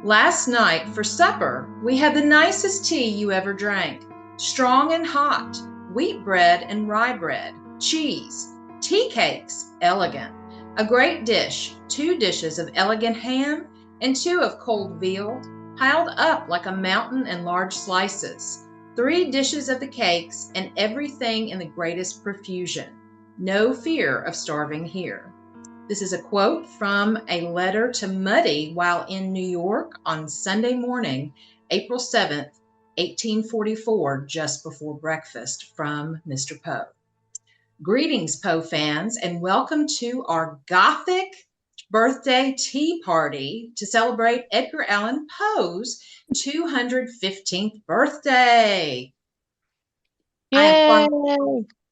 Last night for supper, we had the nicest tea you ever drank. Strong and hot, wheat bread and rye bread, cheese, tea cakes, elegant. A great dish, 2 dishes of elegant ham and 2 of cold veal, piled up like a mountain in large slices. 3 dishes of the cakes and everything in the greatest profusion. No fear of starving here. This is a quote from a letter to Muddy while in New York on Sunday morning, April 7th, 1844, just before breakfast, from Mr. Poe. Greetings, Poe fans, and welcome to our Gothic birthday tea party to celebrate Edgar Allan Poe's 215th birthday. Yay!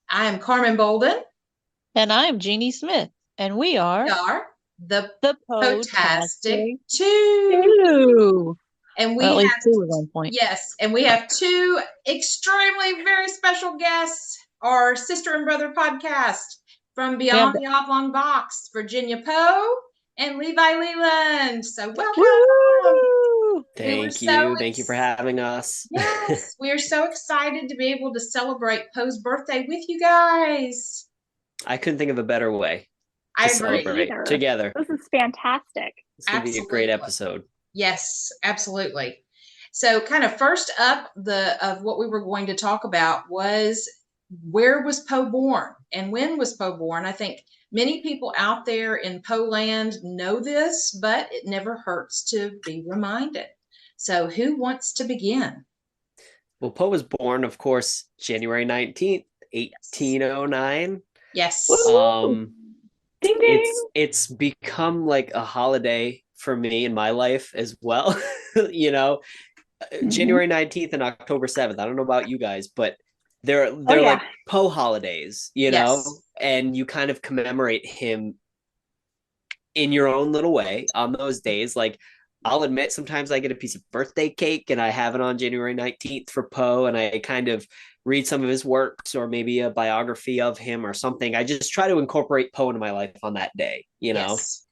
I am Carmen Bolden. And I'm Jeannie Smith. And we are the POEcast 2. And we well, at have least 2 at one point. Yes, and we have 2 extremely very special guests, our sister and brother podcast from Beyond the Oblong Box, Virginia Poe and Levi Leland. So welcome. Woo! Thank you for having us. Yes, we are so excited to be able to celebrate Poe's birthday with you guys. I couldn't think of a better way to celebrate together. This is fantastic. It's going to be a great episode. Yes, absolutely. So kind of first up of what we were going to talk about was, where was Poe born and when was Poe born? I think many people out there in Poe land know this, but it never hurts to be reminded. So who wants to begin? Well, Poe was born, of course, January 19th, 1809. Yes. Ding, ding. It's become like a holiday for me in my life as well. January 19th and October 7th. I don't know about you guys, but they're like Poe holidays, know, and you kind of commemorate him in your own little way on those days. Like, I'll admit, sometimes I get a piece of birthday cake and I have it on January 19th for Poe, and I kind of read some of his works or maybe a biography of him or something. I just try to incorporate Poe into my life on that day, know? Yes.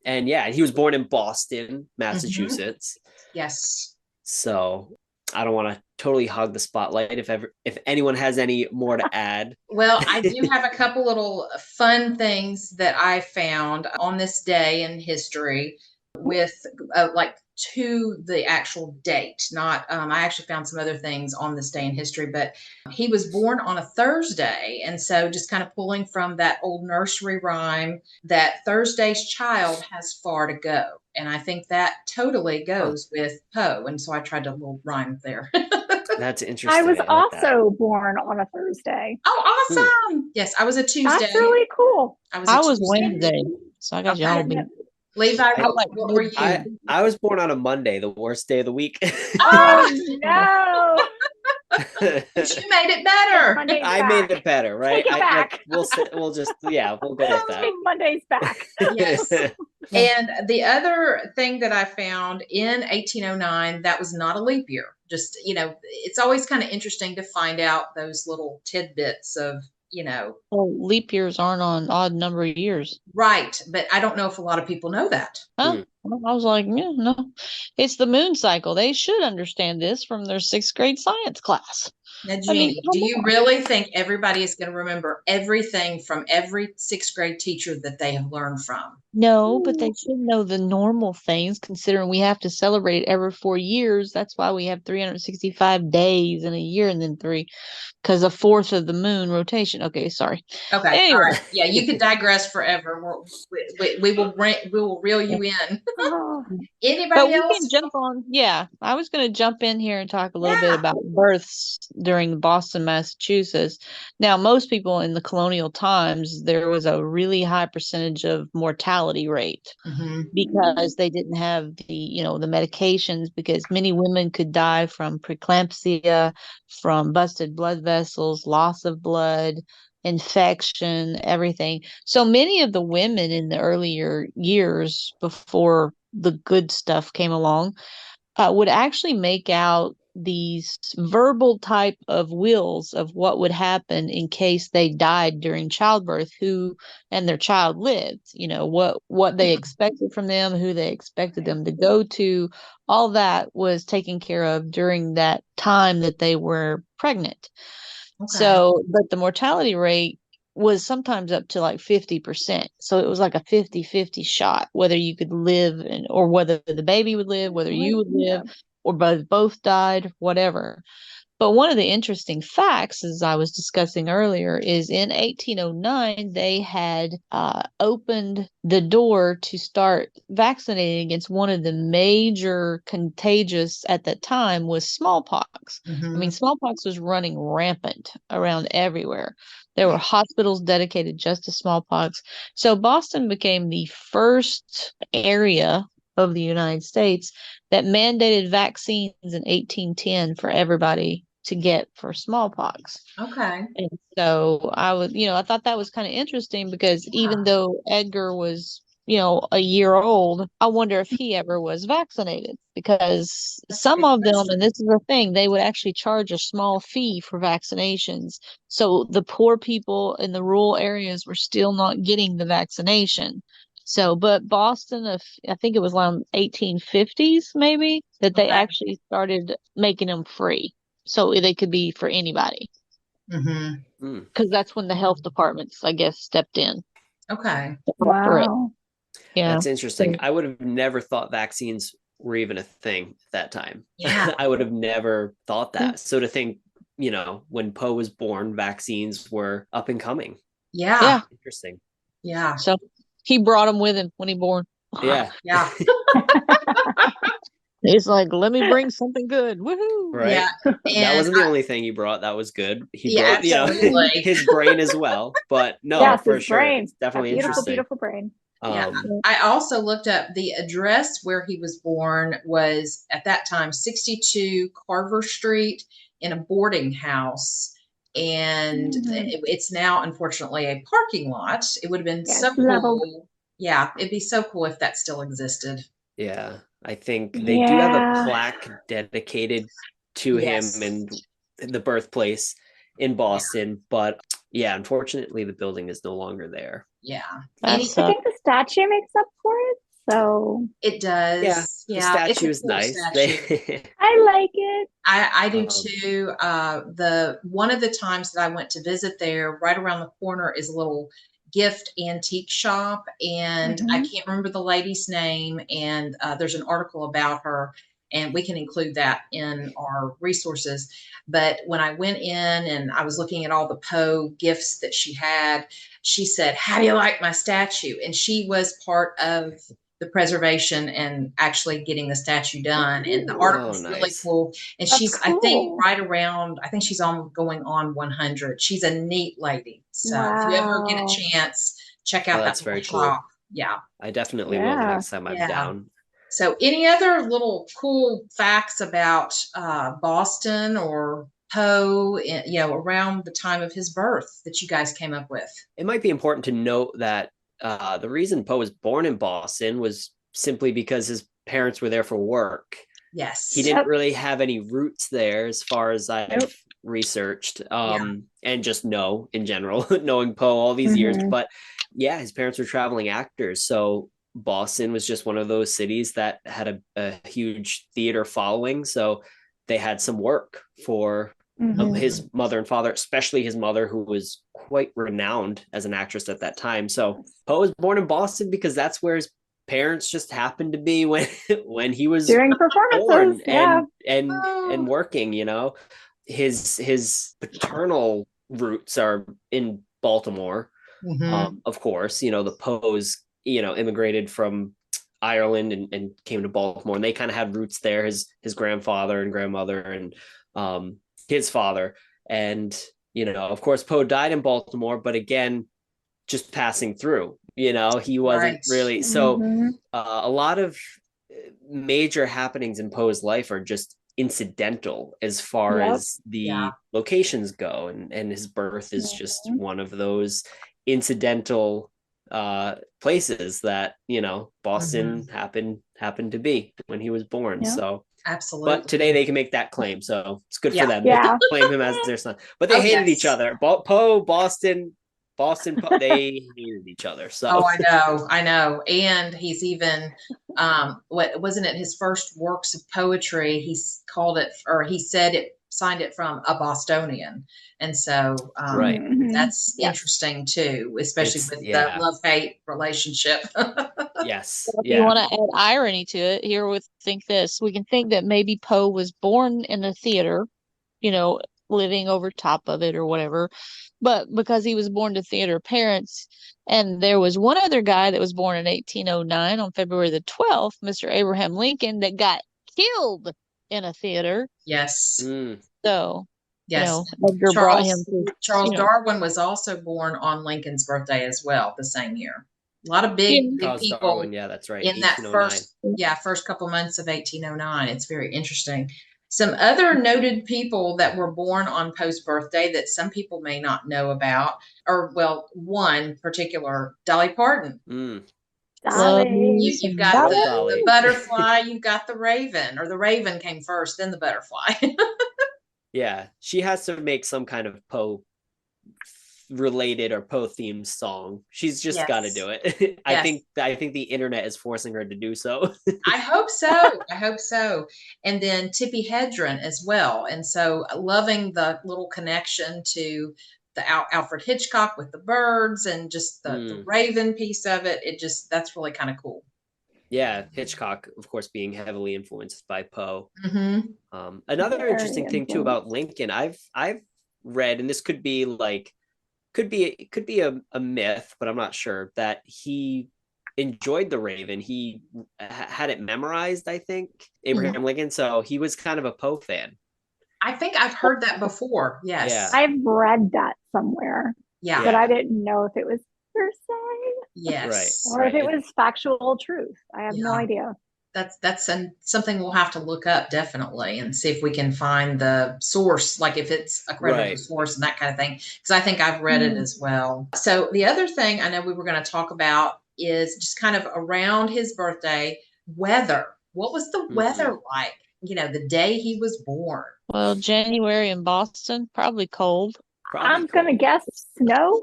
And he was born in Boston, Massachusetts. Mm-hmm. Yes. So I don't want to totally hog the spotlight if anyone has any more to add. Well, I do have a couple little fun things that I found on this day in history with to the actual date. Not, I actually found some other things on this day in history, but he was born on a Thursday. And so just kind of pulling from that old nursery rhyme that Thursday's child has far to go. And I think that totally goes with Poe. And so I tried to little rhyme there. That's interesting. I was also born on a Thursday. Oh, awesome. Yes, I was a Tuesday. That's really cool. I was Wednesday. So I got y'all beat. Levi, what were you? I was born on a Monday, the worst day of the week. Oh, no. But you made it better. I made it better, right? Take it back. We'll go with that. Take Mondays back. Yes. And the other thing that I found in 1809, that was not a leap year. Just, it's always kind of interesting to find out those little tidbits of, Well, leap years aren't on odd number of years. Right. But I don't know if a lot of people know that. Huh? I was like, yeah, no. It's the moon cycle. They should understand this from their 6th grade science class. Now, Jeannie, do you really think everybody is going to remember everything from every 6th grade teacher that they have learned from? No, but they should know the normal things, considering we have to celebrate it every 4 years. That's why we have 365 days in a year and then 3, because a fourth of the moon rotation. Okay, sorry. Okay, anyway. All right. Yeah, you could digress forever. We will reel you in. Anybody else? We can jump on. Yeah, I was going to jump in here and talk a little bit about births during Boston, Massachusetts. Now, most people in the colonial times, there was a really high percentage of mortality rate because they didn't have the medications, because many women could die from preeclampsia, from busted blood vessels, loss of blood, infection, everything. So many of the women in the earlier years before the good stuff came along would actually make out these verbal type of wills of what would happen in case they died during childbirth, who and their child lived, what they expected from them, who they expected them to go to. All that was taken care of during that time that they were pregnant. Okay. So, but the mortality rate was sometimes up to like 50%. So it was like a 50-50 shot, whether you could live or whether the baby would live, whether you would live, or both died, whatever. But one of the interesting facts, as I was discussing earlier, is in 1809, they had opened the door to start vaccinating against one of the major contagious at that time was smallpox. I mean, smallpox was running rampant around everywhere. There were hospitals dedicated just to smallpox. So Boston became the first area of the United States that mandated vaccines in 1810 for everybody to get for smallpox. Okay. And so I thought that was kind of interesting because even though Edgar was, a year old, I wonder if he ever was vaccinated, because some of them, and this is the thing, they would actually charge a small fee for vaccinations. So the poor people in the rural areas were still not getting the vaccination. So, but Boston, I think it was around 1850s maybe, that they actually started making them free. So they could be for anybody. Because that's when the health departments, I guess, stepped in. Okay. Wow. Yeah. That's interesting. I would have never thought vaccines were even a thing at that time. Yeah. I would have never thought that. So to think, when Poe was born, vaccines were up and coming. Yeah. Interesting. Yeah. So he brought them with him when he born. Yeah. Yeah. It's like, let me bring something good. Woohoo. Right. Yeah. That wasn't the only thing he brought that was good. He brought, absolutely. his brain as well. But no, yes, for his sure. brain. It's definitely beautiful, interesting. beautiful brain. Yeah. I also looked up the address where he was born was at that time 62 Carver Street in a boarding house. And it's now, unfortunately, a parking lot. It would have been so cool. Yeah, it'd be so cool if that still existed. Yeah, I think they do have a plaque dedicated to him and the birthplace in Boston. But yeah, unfortunately, the building is no longer there. Yeah. I think the statue makes up for it. So it does. Yeah, the statue is nice. I like it. I do too. One of the times that I went to visit there, right around the corner is a little gift antique shop, and I can't remember the lady's name, and there's an article about her, and we can include that in our resources. But when I went in and I was looking at all the Poe gifts that she had, she said, "How do you like my statue?" And she was part of the preservation and actually getting the statue done. And the article is really cool. And she's, cool. I think she's going on 100. She's a neat lady. So if you ever get a chance, check out that very shop. Cool. Yeah. I definitely will the next time I'm down. So any other little cool facts about Boston or Poe, around the time of his birth that you guys came up with? It might be important to note that the reason Poe was born in Boston was simply because his parents were there for work. Yes. He didn't really have any roots there as far as I've researched and just know in general, knowing Poe all these years. But yeah, his parents were traveling actors. So Boston was just one of those cities that had a huge theater following. So they had some work for his mother and father, especially his mother, who was quite renowned as an actress at that time. So Poe was born in Boston because that's where his parents just happened to be when he was doing performances and working. His paternal roots are in Baltimore. Of course, the Poes immigrated from Ireland and came to Baltimore, and they kind of had roots there. His grandfather and grandmother and his father, and of course Poe died in Baltimore, but again, just passing through. He wasn't really so. A lot of major happenings in Poe's life are just incidental as far as the locations go, and his birth is just one of those incidental places that, Boston happened to be when he was born. Yeah. So Absolutely. but today they can make that claim, so it's good for Yeah. them. Yeah. They can claim him as their son. But they hated each other. Poe, Boston, Poe, they hated each other. So Oh, I know. And he's even what wasn't it his first works of poetry? He's called it, or he said it, signed it from a Bostonian. And so Right. that's Yeah. interesting too, especially It's- with yeah. the love-hate relationship. yes, If you want to add irony to it, here we think this. We can think that maybe Poe was born in a theater, living over top of it or whatever. But because he was born to theater parents, and there was one other guy that was born in 1809 on February the 12th, Mr. Abraham Lincoln, that got killed in a theater. Yes. So, Yes. Edgar brought him to, Charles Darwin was also born on Lincoln's birthday as well, the same year. A lot of big Charles people Darwin, yeah, that's right. in that 1809. first couple months of 1809. It's very interesting. Some other noted people that were born on Poe's birthday that some people may not know about, or well, one particular, Dolly Parton. Dolly. You've got the butterfly, you've got the raven, or the raven came first, then the butterfly. Yeah, she has to make some kind of Poe related or Poe themed song. She's just got to do it. I think the internet is forcing her to do so. I hope so. And then Tippi Hedren as well. And so loving the little connection to the Alfred Hitchcock with the birds and just the raven piece of it. That's really kind of cool. Yeah, Hitchcock, of course, being heavily influenced by Poe. Another interesting thing too about Lincoln, I've read, and this could be a myth, but I'm not sure, that he enjoyed the Raven. He had it memorized, I think, Abraham Lincoln. So he was kind of a Poe fan. I think I've heard that before. Yes. Yeah. I've read that somewhere. Yeah. But I didn't know if it was hearsay. Yes. Or if it was factual truth. I have no idea. That's something we'll have to look up definitely and see if we can find the source, like if it's a credible source and that kind of thing. Because I think I've read it as well. So the other thing I know we were going to talk about is just kind of around his birthday, weather. What was the weather like? The day he was born. Well, January in Boston, probably cold. I'm gonna guess snow.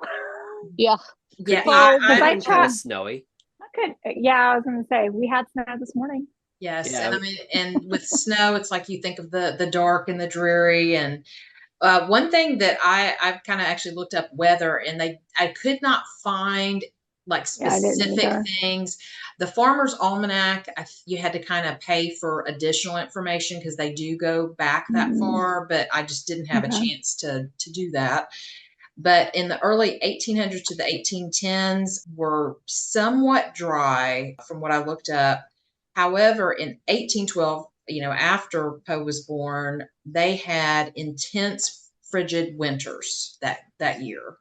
Yeah. Yeah. I kind of snowy. Yeah, I was gonna say we had snow this morning. Yes, yeah. And I mean, and with snow, it's like you think of the dark and the dreary. And one thing that I've kind of actually looked up weather, and I could not find like specific things. The Farmer's Almanac, you had to kind of pay for additional information because they do go back that far, but I just didn't have a chance to do that. But in the early 1800s to the 1810s were somewhat dry from what I looked up. However, in 1812, after Poe was born, they had intense frigid winters that year.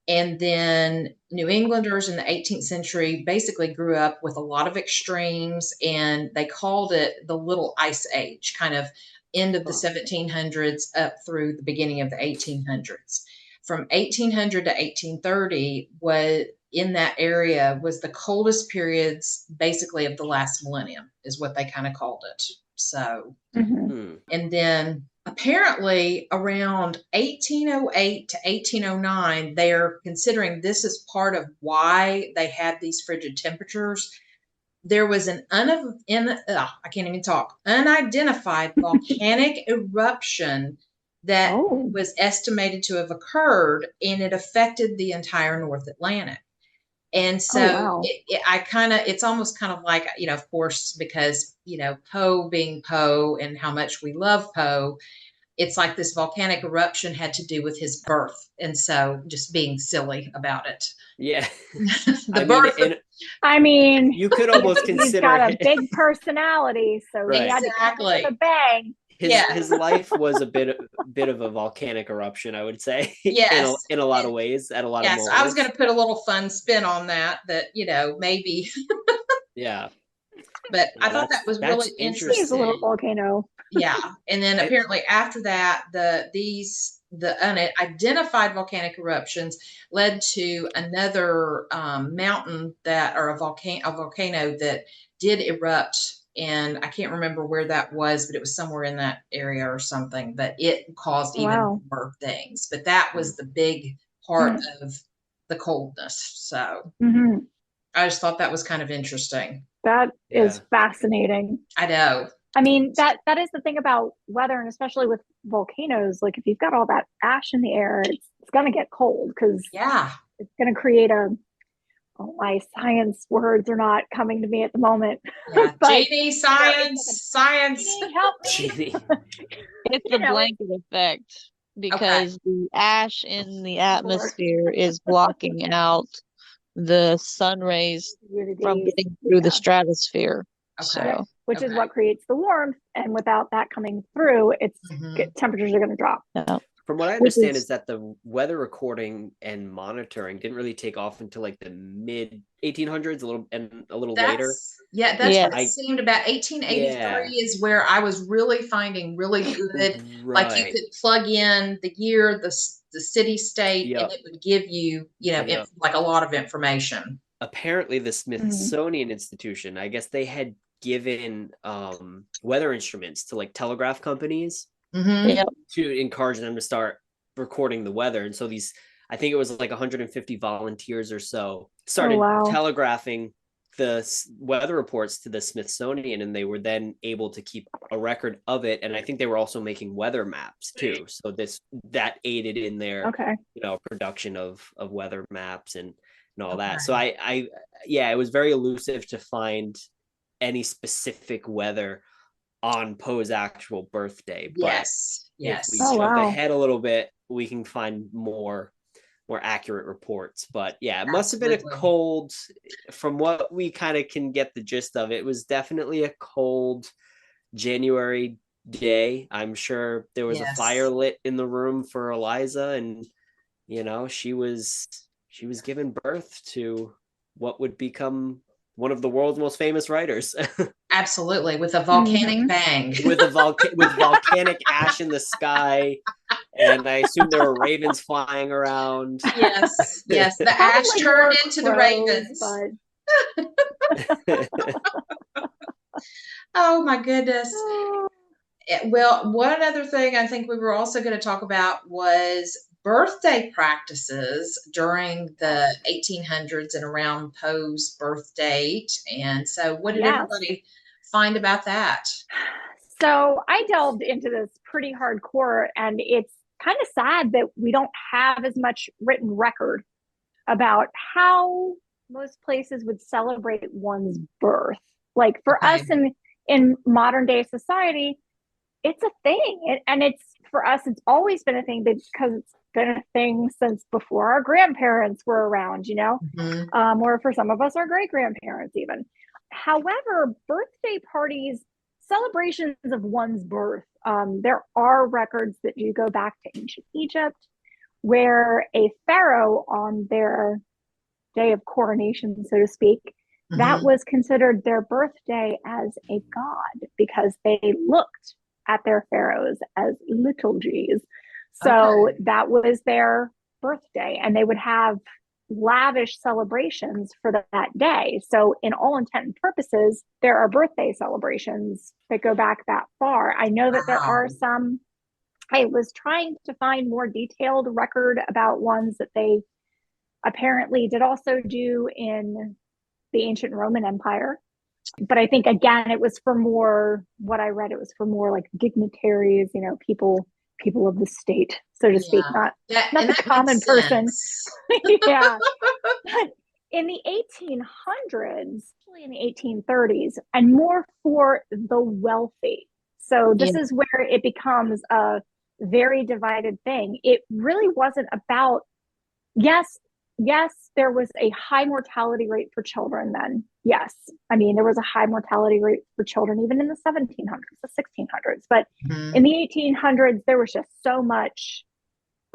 And then New Englanders in the 18th century basically grew up with a lot of extremes, and they called it the Little Ice Age, kind of end of the 1700s up through the beginning of the 1800s. From 1800 to 1830 was in that area was the coldest periods basically of the last millennium is what they kind of called it. So, and then apparently around 1808 to 1809, they're considering this as part of why they had these frigid temperatures. There was an unidentified volcanic eruption that was estimated to have occurred, and it affected the entire North Atlantic. And so it's almost kind of like, of course, because, Poe being Poe and how much we love Poe, it's like this volcanic eruption had to do with his birth. And so just being silly about it. Yeah. I mean, you could almost consider he's got a big personality, so he had to come with a bang. His life was a bit of a volcanic eruption, I would say. Yes. in a lot of ways, at a lot of moments. I was going to put a little fun spin on that, maybe. Yeah. But I thought that was really interesting. He's a little volcano. Yeah. And then apparently after that, these the unidentified volcanic eruptions led to another mountain or a volcano that did erupt. And I can't remember where that was, but it was somewhere in that area or something. But it caused even more things. But that was the big part of the coldness. So I just thought that was kind of interesting. That is fascinating. I know. I mean, that is the thing about weather, and especially with volcanoes. Like, if you've got all that ash in the air, it's going to get cold because it's going to create my science words are not coming to me at the moment. Yeah. But, Jeanie, science. Jeanie, help me. It's a blanket effect because the ash in the atmosphere is blocking out the sun rays from getting through the stratosphere. So, which is what creates the warmth, and without that coming through, temperatures are going to drop. From what I understand is that the weather recording and monitoring didn't really take off until like the mid 1800s, a little later. Yeah, that's what it seemed. About 1883 is where I was really finding really good. Like, you could plug in the year, the city, state, and it would give you, like a lot of information. Apparently, the Smithsonian Institution, I guess they had given weather instruments to like telegraph companies to encourage them to start recording the weather. And so I think it was like 150 volunteers or so started telegraphing the weather reports to the Smithsonian, and they were then able to keep a record of it. And I think they were also making weather maps too. So that aided in their production of weather maps and all that. So it was very elusive to find any specific weather on Poe's actual birthday. But if we jump ahead a little bit, we can find more accurate reports. But it must have been a cold, from what we kind of can get the gist of. It was definitely a cold January day. I'm sure there was a fire lit in the room for Eliza, and she was giving birth to what would become one of the world's most famous writers. Absolutely, with a volcanic bang. with volcanic ash in the sky, and I assume there were ravens flying around. Yes. The ash turned into the ravens. Oh my goodness. Well, one other thing I think we were also going to talk about was birthday practices during the 1800s and around Poe's birth date. And so what did everybody find about that? So I delved into this pretty hardcore, and it's kind of sad that we don't have as much written record about how most places would celebrate one's birth. Like, for us in modern day society, it's a thing. And it's, for us, it's always been a thing because it's been a thing since before our grandparents were around, or for some of us, our great grandparents even. However, birthday parties, celebrations of one's birth, there are records that do go back to ancient Egypt, where a pharaoh, on their day of coronation, so to speak, that was considered their birthday as a god, because they looked at their pharaohs as little g's. So that was their birthday, and they would have lavish celebrations for that day. So in all intent and purposes, there are birthday celebrations that go back that far. I know that there are some. I was trying to find more detailed record about ones that they apparently did also do in the ancient Roman Empire. But I think, again, it was for more, what I read, it was for more like dignitaries, people of the state, so to speak, not the common person. But in the 1800s, actually in the 1830s, and more for the wealthy. So this is where it becomes a very divided thing. It really wasn't about, yes, there was a high mortality rate for children then. Yes. I mean, there was a high mortality rate for children even in the 1700s, the 1600s. But in the 1800s, there was just so much,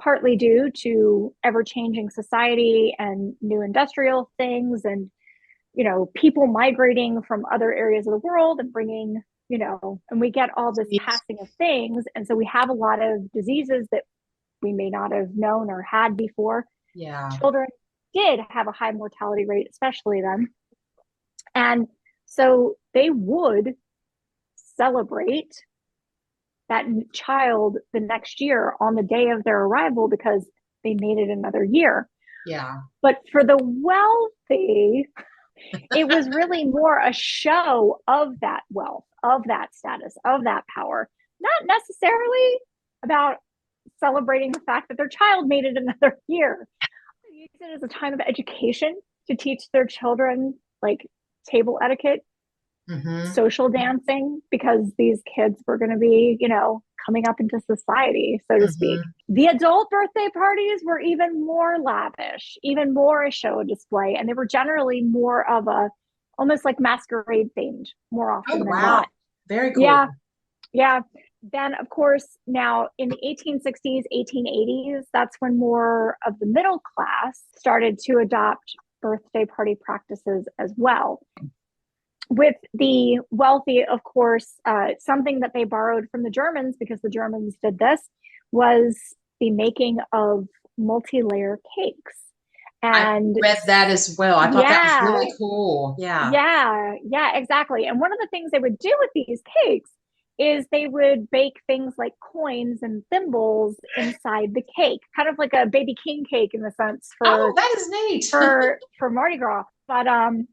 partly due to ever-changing society and new industrial things, and, people migrating from other areas of the world and bringing, and we get all this passing of things. And so we have a lot of diseases that we may not have known or had before. Yeah. Children did have a high mortality rate, especially then. And so they would celebrate that child the next year on the day of their arrival because they made it another year. Yeah. But for the wealthy, it was really more a show of that wealth, of that status, of that power, not necessarily about celebrating the fact that their child made it another year. They use it as a time of education to teach their children like table etiquette, social dancing, because these kids were going to be, coming up into society, so to speak. The adult birthday parties were even more lavish, even more a show display, and they were generally more of a almost like masquerade themed more often than not. Very cool. Yeah. Then, of course, now in the 1860s, 1880s, that's when more of the middle class started to adopt birthday party practices as well. With the wealthy, of course, something that they borrowed from the Germans, because the Germans did this, was the making of multi-layer cakes. And I read that as well. I thought that was really cool. Yeah, exactly. And one of the things they would do with these cakes is they would bake things like coins and thimbles inside the cake, kind of like a baby king cake in the sense for that is neat for Mardi Gras. But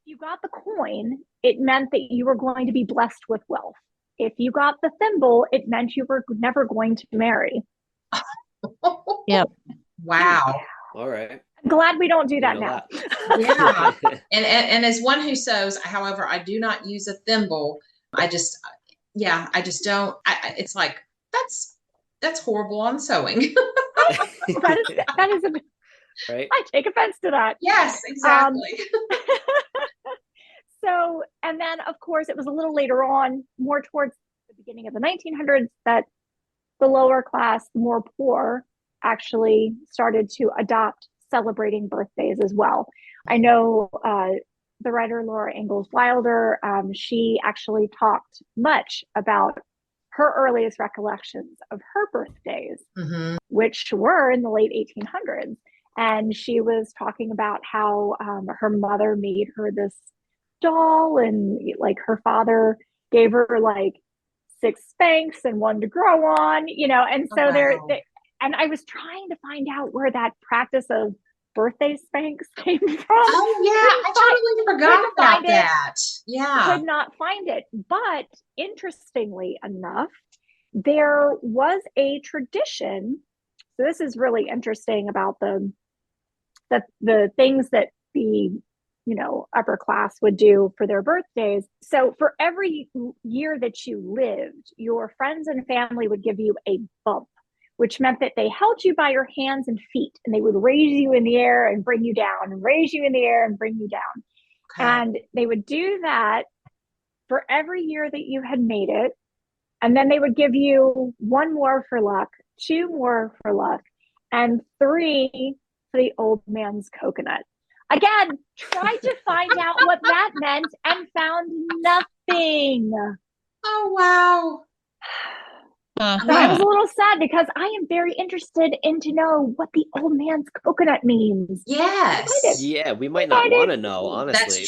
you got the coin, it meant that you were going to be blessed with wealth. If you got the thimble, it meant you were never going to marry. Yep. Wow. All right. I'm glad we don't do that now. Yeah. And as one who sews, however, I do not use a thimble. I just don't. It's like that's horrible on sewing. that is right. I take offense to that. Yes, exactly. So, and then of course it was a little later on, more towards the beginning of the 1900s, that the lower class, the more poor, actually started to adopt celebrating birthdays as well. I know the writer Laura Ingalls Wilder, she actually talked much about her earliest recollections of her birthdays, which were in the late 1800s. And she was talking about how her mother made her this doll, and like her father gave her like 6 Spanx and 1 to grow on, and so and I was trying to find out where that practice of birthday Spanx came from. Oh yeah, I totally forgot about that. Yeah. Could not find it. But interestingly enough, there was a tradition. So this is really interesting about the things that the upper class would do for their birthdays. So for every year that you lived, your friends and family would give you a bump, which meant that they held you by your hands and feet, and they would raise you in the air and bring you down, and raise you in the air and bring you down. Okay. And they would do that for every year that you had made it. And then they would give you 1 more for luck, 2 more for luck, and 3 for the old man's coconut. Again, tried to find out what that meant and found nothing. Oh, wow. And I was a little sad because I am very interested in to know what the old man's coconut means. Yes. Yeah, we might not want to know, honestly.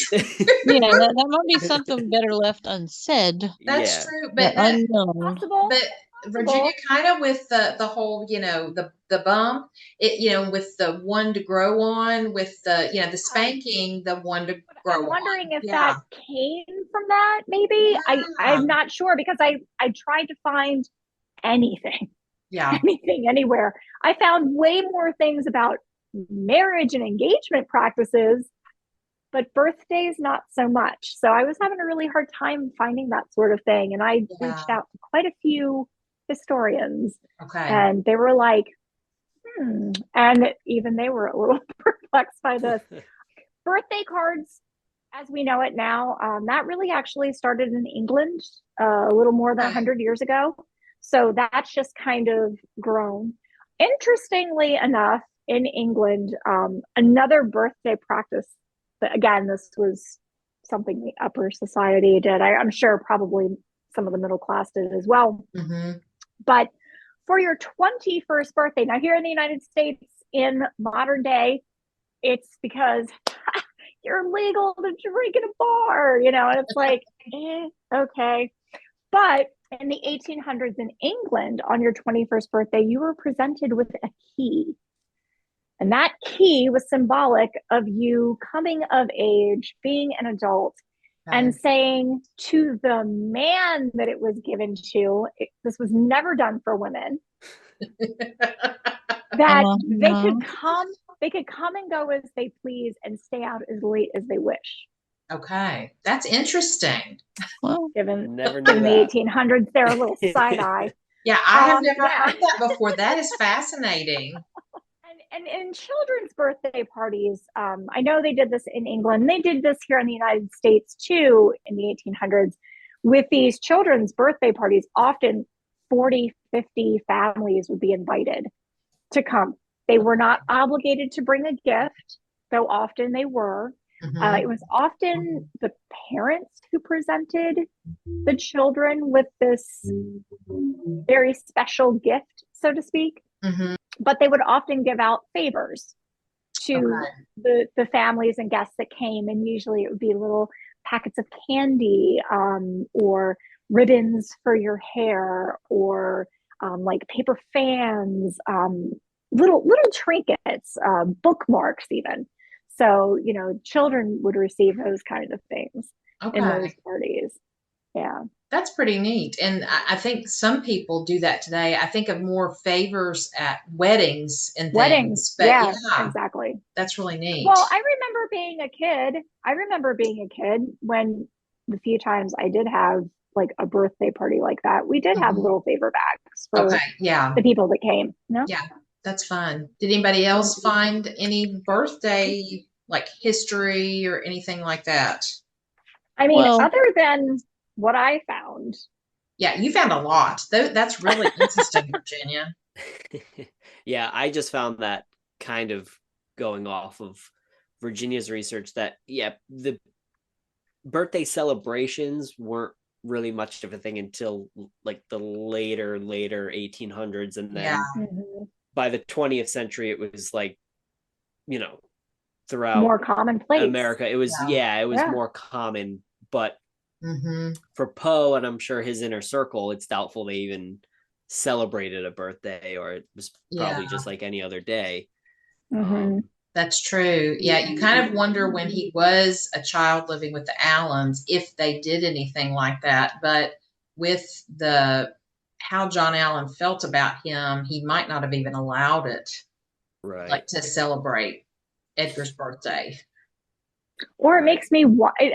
Yeah, that might be something better left unsaid. That's true, but unknown. But Virginia, kind of with the whole, the bump, with the 1 to grow on, with the the spanking, the 1 to grow on. I'm wondering if that came from that. Maybe I'm not sure, because I tried to find anything anywhere. I found way more things about marriage and engagement practices, but birthdays not so much. So I was having a really hard time finding that sort of thing, and I reached out to quite a few historians, and they were like, and even they were a little perplexed by this. Birthday cards, as we know it now, that really actually started in England a little more than 100 years ago. So that's just kind of grown. Interestingly enough, in England, another birthday practice, but again, this was something the upper society did. I'm sure probably some of the middle class did as well. But for your 21st birthday. Now, here in the United States, in modern day, it's because you're legal to drink in a bar, and it's like, okay. But in the 1800s in England, on your 21st birthday, you were presented with a key. And that key was symbolic of you coming of age, being an adult, and saying to the man that it was given to, this was never done for women, that they could come and go as they please and stay out as late as they wish. Okay, that's interesting. Well, given never in knew the that. 1800s, they're a little side eye. Yeah, I have never heard that before. That is fascinating. And in children's birthday parties, I know they did this in England. They did this here in the United States too in the 1800s. With these children's birthday parties, often 40, 50 families would be invited to come. They were not obligated to bring a gift, though often they were. Mm-hmm. It was often the parents who presented the children with this very special gift, so to speak. Mm-hmm. But they would often give out favors to the families and guests that came. And usually it would be little packets of candy, or ribbons for your hair, or like paper fans, little trinkets, bookmarks even. So, children would receive those kinds of things in those parties. Yeah. That's pretty neat. And I think some people do that today. I think of more favors at weddings and things. But yeah, exactly. That's really neat. Well, I remember being a kid when the few times I did have like a birthday party like that, we did have little favor bags for the people that came. No? Yeah, that's fun. Did anybody else find any birthday like history or anything like that? I mean, other than what I found. Yeah, you found a lot. That's really interesting, Virginia. Yeah, I just found that kind of going off of Virginia's research that, the birthday celebrations weren't really much of a thing until like the later 1800s. And then by the 20th century, it was like, throughout more commonplace America. It was, it was more common, but for Poe, and I'm sure his inner circle, it's doubtful they even celebrated a birthday, or it was probably just like any other day. That's true. Yeah, you kind of wonder when he was a child living with the Allens if they did anything like that. But with how John Allen felt about him, he might not have even allowed it, like to celebrate Edgar's birthday. Or it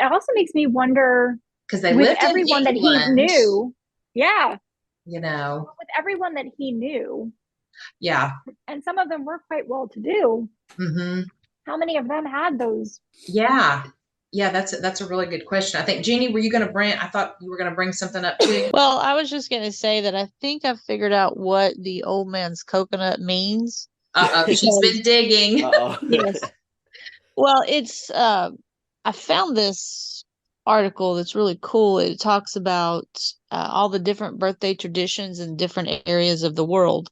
also makes me wonder, because they lived everyone in England, that he knew. Yeah. With everyone that he knew. Yeah. And some of them were quite well to do. Mm-hmm. How many of them had those? Yeah. Yeah, that's a really good question. I think, Jeannie, were you going to I thought you were going to bring something up too. Well, I was just going to say that I think I figured out what the old man's coconut means. She's been digging. Yes. Well, it's I found this article that's really cool. It talks about all the different birthday traditions in different areas of the world.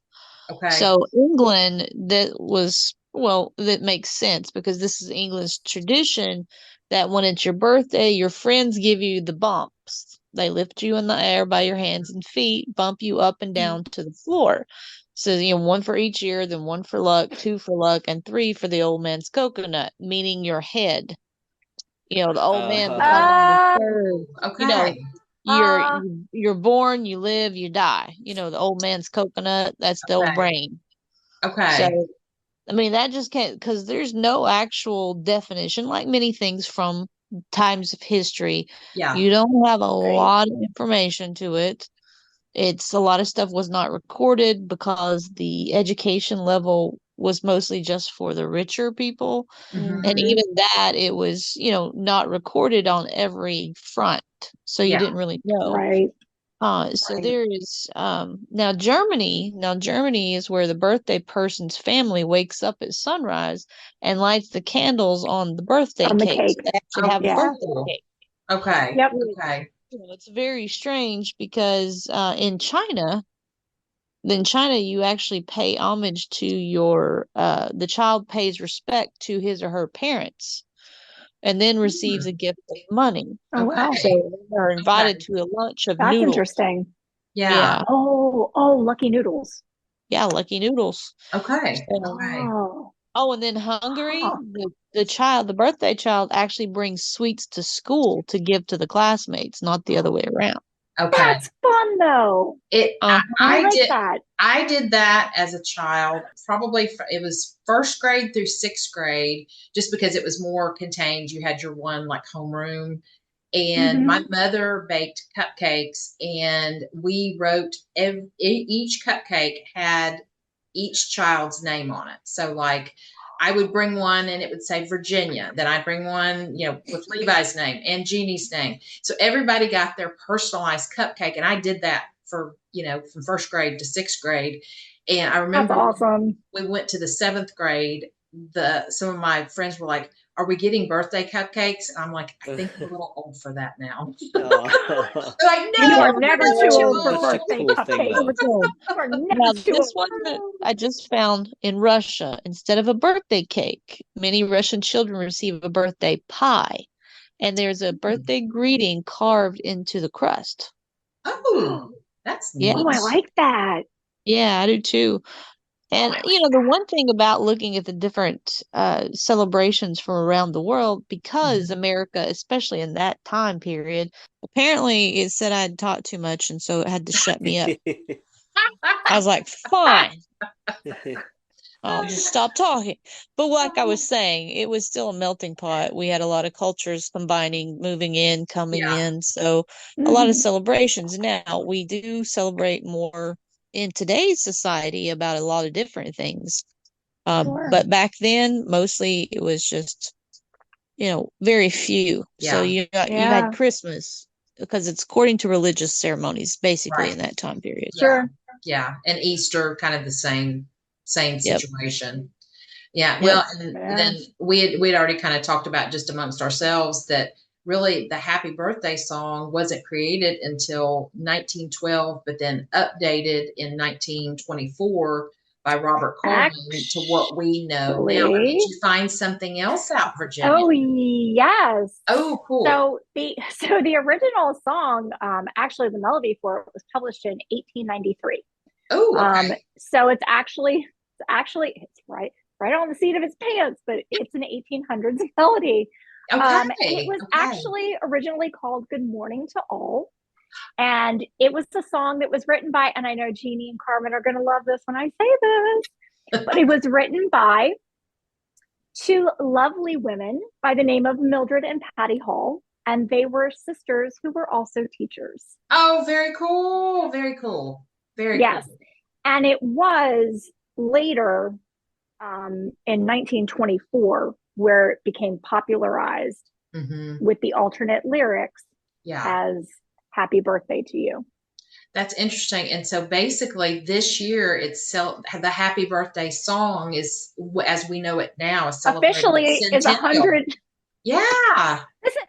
Okay. So England, that makes sense because this is England's tradition that when it's your birthday, your friends give you the bumps. They lift you in the air by your hands and feet, bump you up and down to the floor. So, one for each ear, then one for luck, 2 for luck, and 3 for the old man's coconut, meaning your head. The old man okay. You're born, you live, you die. The old man's coconut, that's the old brain. Okay. So, I mean, that just can't, because there's no actual definition, like many things from times of history. Yeah. You don't have a lot of information to it. It's a lot of stuff was not recorded because the education level was mostly just for the richer people. Mm-hmm. And even that, it was, not recorded on every front. So you didn't really know. Right. So there is now Germany is where the birthday person's family wakes up at sunrise and lights the candles on the birthday cake. They actually have a birthday cake. Okay. Yep. Okay. It's very strange because in China, In China, you actually pay homage to your, the child pays respect to his or her parents and then receives a gift of money. Oh, wow. So they're invited to a lunch of That's noodles. interesting. Yeah. Oh, lucky noodles. Yeah, lucky noodles. Okay. Oh, and then Hungary, the birthday child actually brings sweets to school to give to the classmates, not the other way around. Okay. That's fun though. I like that. I did that as a child. Probably it was first grade through sixth grade, just because it was more contained. You had your one like homeroom, and my mother baked cupcakes, and we wrote each cupcake had each child's name on it. So like I would bring one and it would say Virginia. Then I'd bring one, with Levi's name and Jeannie's name. So everybody got their personalized cupcake. And I did that for, from first grade to sixth grade. And I remember that's awesome. We went to the seventh grade. Some of my friends were like, "Are we getting birthday cupcakes?" And I'm like, "I think I'm a little old for that now." They're like, "No, you are never too old for birthday cupcakes." Now, this one that I just found in Russia, instead of a birthday cake, many Russian children receive a birthday pie, and there's a birthday greeting carved into the crust. Oh, that's neat. Oh, I like that. Yeah, I do too. And, the one thing about looking at the different celebrations from around the world, because America, especially in that time period, apparently it said I'd talked too much, and so it had to shut me up. I was like, fine. I'll just stop talking. But like I was saying, it was still a melting pot. We had a lot of cultures combining, moving in, coming in. So a lot of celebrations. Now, we do celebrate more in today's society about a lot of different things. But back then, mostly it was just, very few. Yeah. So you had Christmas because it's according to religious ceremonies, basically in that time period. Sure. Yeah. And Easter, kind of the same situation. Yeah. Well, and then we'd already kind of talked about just amongst ourselves that really the happy birthday song wasn't created until 1912, but then updated in 1924 by Robert Coleman to what we know now. Did you find something else out, Virginia? Oh, yes. Oh, cool. So the original song, actually the melody for it was published in 1893. Oh, okay. So it's right on the seat of its pants, but it's an 1800s melody. Okay. And it was actually originally called Good Morning to All. And it was a song that was written by, and I know Jeanie and Carmen are going to love this when I say this, but it was written by two lovely women by the name of Mildred and Patty Hall. And they were sisters who were also teachers. Oh, very cool. Very cool. Very cool. And it was later in 1924 where it became popularized with the alternate lyrics as Happy Birthday to You. That's interesting. And so basically this year the Happy Birthday song is, as we know it now, is officially is 100. Yeah. Listen,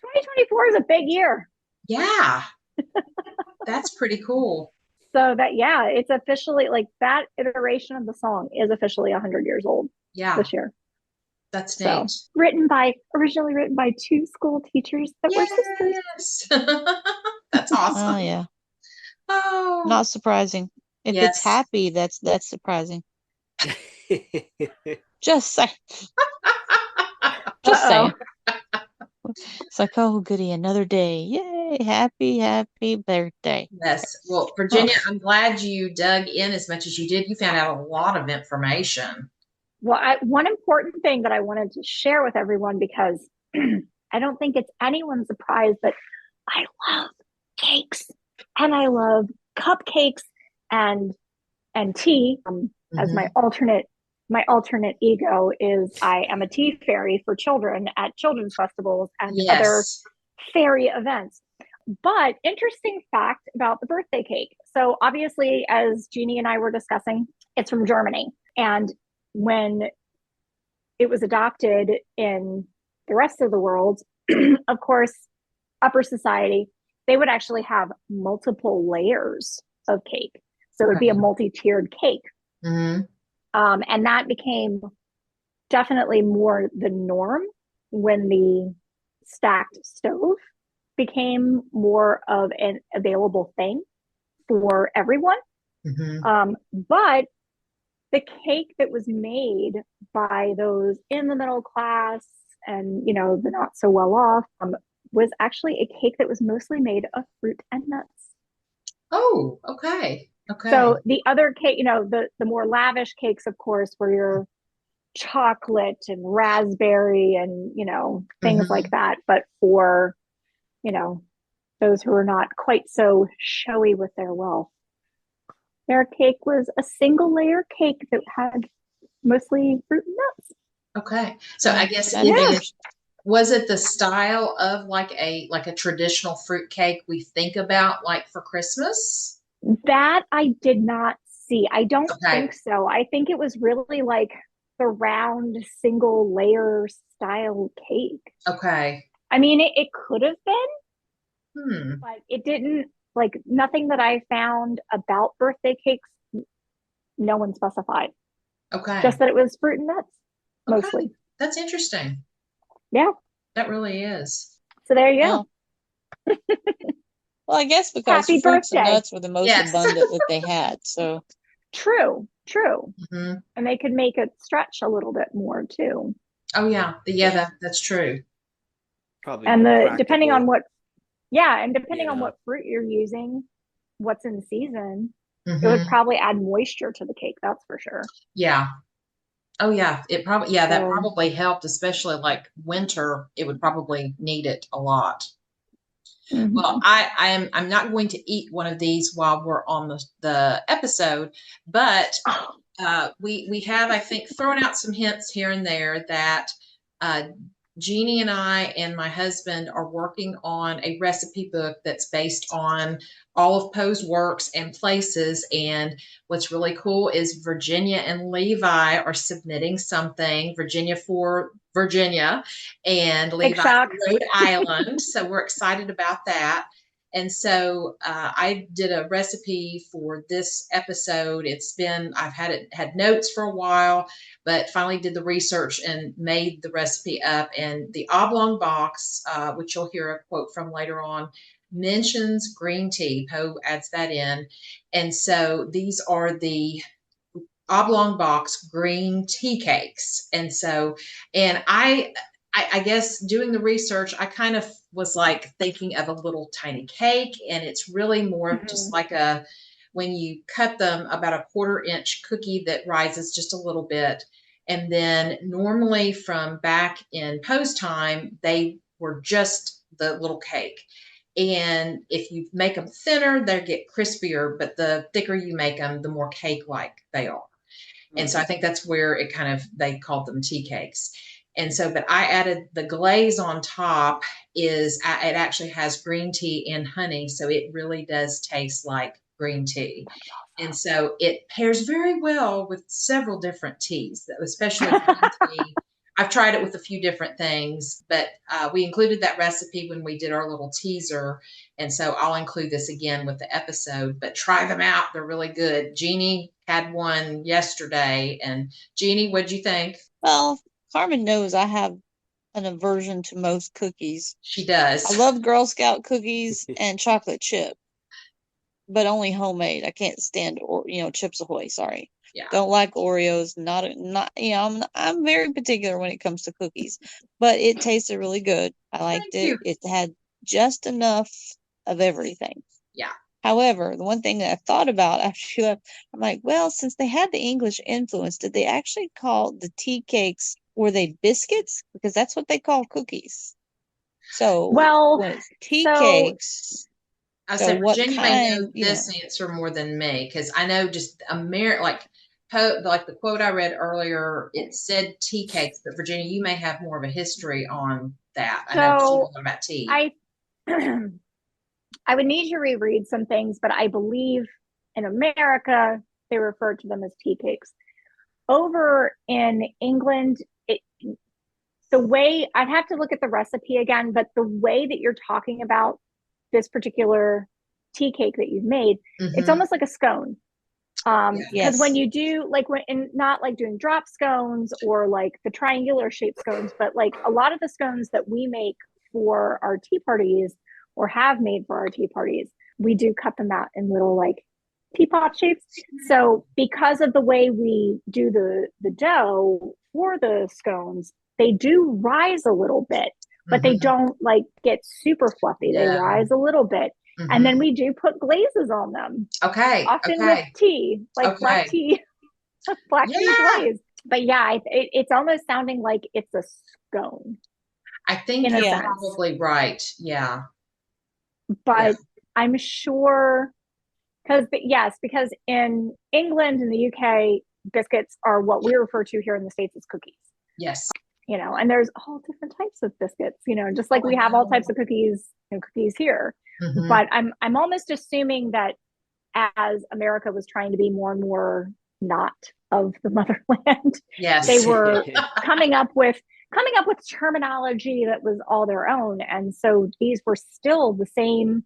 2024 is a big year. Yeah. That's pretty cool. So it's officially, like, that iteration of the song is officially 100 years old. Yeah. This year. That's neat. So, originally written by two school teachers that were sisters. That's awesome. Oh, yeah. Oh. Not surprising. If it's happy, that's surprising. Just saying. Just saying. It's like, oh, goody, another day. Yay, happy birthday. Yes. Well, Virginia, I'm glad you dug in as much as you did. You found out a lot of information. Well, one important thing that I wanted to share with everyone, because I don't think it's anyone's surprise, but I love cakes and I love cupcakes and tea. As my alternate ego is, I am a tea fairy for children at children's festivals and other fairy events. But interesting fact about the birthday cake. So obviously, as Jeanie and I were discussing, it's from Germany. And when it was adopted in the rest of the world, of course, upper society, they would actually have multiple layers of cake. So it would be a multi-tiered cake. Mm-hmm. And that became definitely more the norm when the stacked stove became more of an available thing for everyone. Mm-hmm. But the cake that was made by those in the middle class and, you know, the not so well off, was actually a cake that was mostly made of fruit and nuts. Oh, okay. Okay. So the other cake, you know, the more lavish cakes, of course, were your chocolate and raspberry and, you know, things Mm-hmm. like that. But for, you know, those who are not quite so showy with their wealth, their cake was a single layer cake that had mostly fruit and nuts. Okay. So I guess was it the style of like a traditional fruit cake we think about like for Christmas? That I did not see. I don't think so. I think it was really like the round single layer style cake. Okay. I mean, it could have been, but it didn't, like, nothing that I found about birthday cakes, no one specified. Okay. Just that it was fruit and nuts, mostly. That's interesting. Yeah. That really is. So there you go. Well, I guess because Happy fruits birthday. and nuts were the most abundant that they had. So True. Mm-hmm. And they could make it stretch a little bit more too. Oh yeah. That's true. Probably and more depending on what on what fruit you're using, what's in season, Mm-hmm. it would probably add moisture to the cake, that's for sure. Yeah. Oh yeah. It probably that probably helped, especially like winter. It would probably need it a lot. Mm-hmm. Well, I'm not going to eat one of these while we're on the episode, but we have, I think, thrown out some hints here and there that Jeanie and I and my husband are working on a recipe book that's based on all of Poe's works and places. And what's really cool is Virginia and Levi are submitting something. Virginia for Virginia and Levi for Rhode Island. So we're excited about that. And so I did a recipe for this episode. I've had notes for a while, but finally did the research and made the recipe up. And the Oblong Box, which you'll hear a quote from later on, mentions green tea. Poe adds that in. And so these are the Oblong Box green tea cakes. And so, and I guess doing the research, I kind of was like thinking of a little tiny cake, and it's really more of just like when you cut them, about a 1/4 inch cookie that rises just a little bit. And then normally from back in Poe's time, they were just the little cake. And if you make them thinner, they get crispier, but the thicker you make them, the more cake-like they are. And so I think that's where they called them tea cakes. And so, but I added the glaze on top it actually has green tea and honey. So it really does taste like green tea. And so it pairs very well with several different teas, especially green tea. I've tried it with a few different things, but we included that recipe when we did our little teaser. And so I'll include this again with the episode, but try them out. They're really good. Jeanie had one yesterday. And Jeanie, what'd you think? Well, Carmen knows I have an aversion to most cookies. She does. I love Girl Scout cookies and chocolate chip, but only homemade. I can't stand Chips Ahoy. Sorry. Yeah. Don't like Oreos. Not. I'm very particular when it comes to cookies, but it tasted really good. I liked it. It had just enough of everything. Yeah. However, the one thing that I thought about after you left, I'm like, well, since they had the English influence, did they actually call the tea cakes, were they biscuits? Because that's what they call cookies. So, when it's tea cakes. I said, Virginia may know this answer more than me, because I know just like the quote I read earlier, it said tea cakes, but Virginia, you may have more of a history on that. I know she knows about tea. I would need to reread some things, but I believe in America, they refer to them as tea cakes. Over in England, the way, I'd have to look at the recipe again, but the way that you're talking about this particular tea cake that you've made, it's almost like a scone. Because when you do not like doing drop scones or like the triangular shaped scones, but like a lot of the scones that we make for our tea parties or have made for our tea parties, we do cut them out in little like teapot shapes. So because of the way we do the dough for the scones, they do rise a little bit, but they don't like get super fluffy. They rise a little bit. And then we do put glazes on them. Okay. Often with tea, like black tea, black tea glaze. But yeah, it's almost sounding like it's a scone. I think you're probably right. Yeah. But I'm sure because in England and the UK, biscuits are what we refer to here in the States as cookies. Yes. And there's all different types of biscuits, just like we have all types of cookies here. But I'm almost assuming that as America was trying to be more and more not of the motherland, they were coming up with terminology that was all their own. And so these were still the same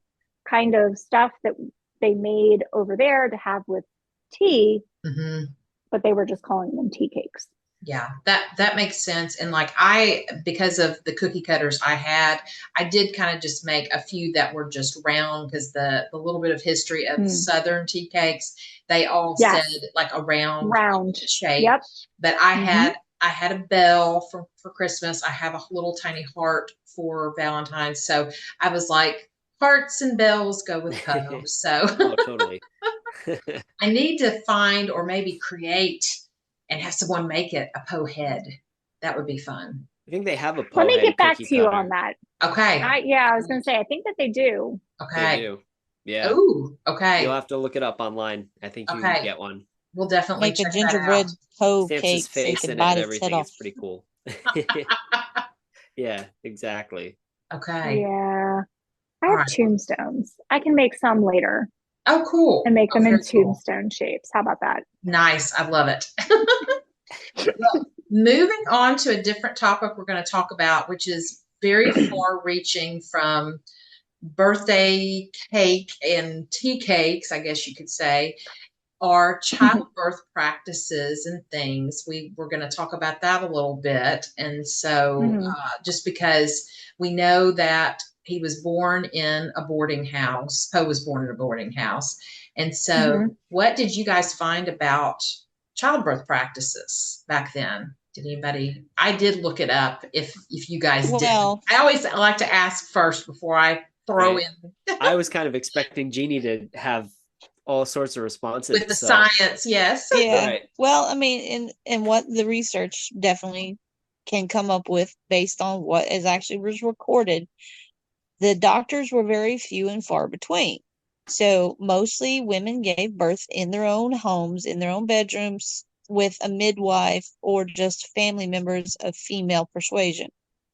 kind of stuff that they made over there to have with tea, but they were just calling them tea cakes. Yeah, that makes sense. And like because of the cookie cutters I did kind of just make a few that were just round, because the little bit of history of Southern tea cakes, they all said like a round shape. Yep. But I had a bell for Christmas. I have a little tiny heart for Valentine's. So I was like, hearts and bells go with Poe. So oh, totally. I need to find or maybe create and have someone make it a Poe head. That would be fun. I think they have a Poe head. Let me get back to you on that. Okay. I was going to say, I think that they do. Okay. They do. Yeah. Ooh, okay. You'll have to look it up online. I think you can get one. We'll definitely make a gingerbread Poe cake so you can bite its head off. It's pretty cool. Yeah, exactly. Okay. Yeah. I have tombstones. I can make some later. Oh, cool. And make them in tombstone shapes. How about that? Nice. I love it. Well, moving on to a different topic we're going to talk about, which is very far reaching from birthday cake and tea cakes, I guess you could say, are childbirth practices and things. We're going to talk about that a little bit. And so just because we know that he was born in a boarding house, Poe was born in a boarding house. And so what did you guys find about childbirth practices back then? Did anybody? I did look it up if you guys did. I always like to ask first before I throw in. I was kind of expecting Jeannie to have all sorts of responses with the science. Yes. Yeah. Right. Well, I mean, and what the research definitely can come up with based on what is actually was recorded, the doctors were very few and far between. So mostly women gave birth in their own homes, in their own bedrooms, with a midwife or just family members of female persuasion.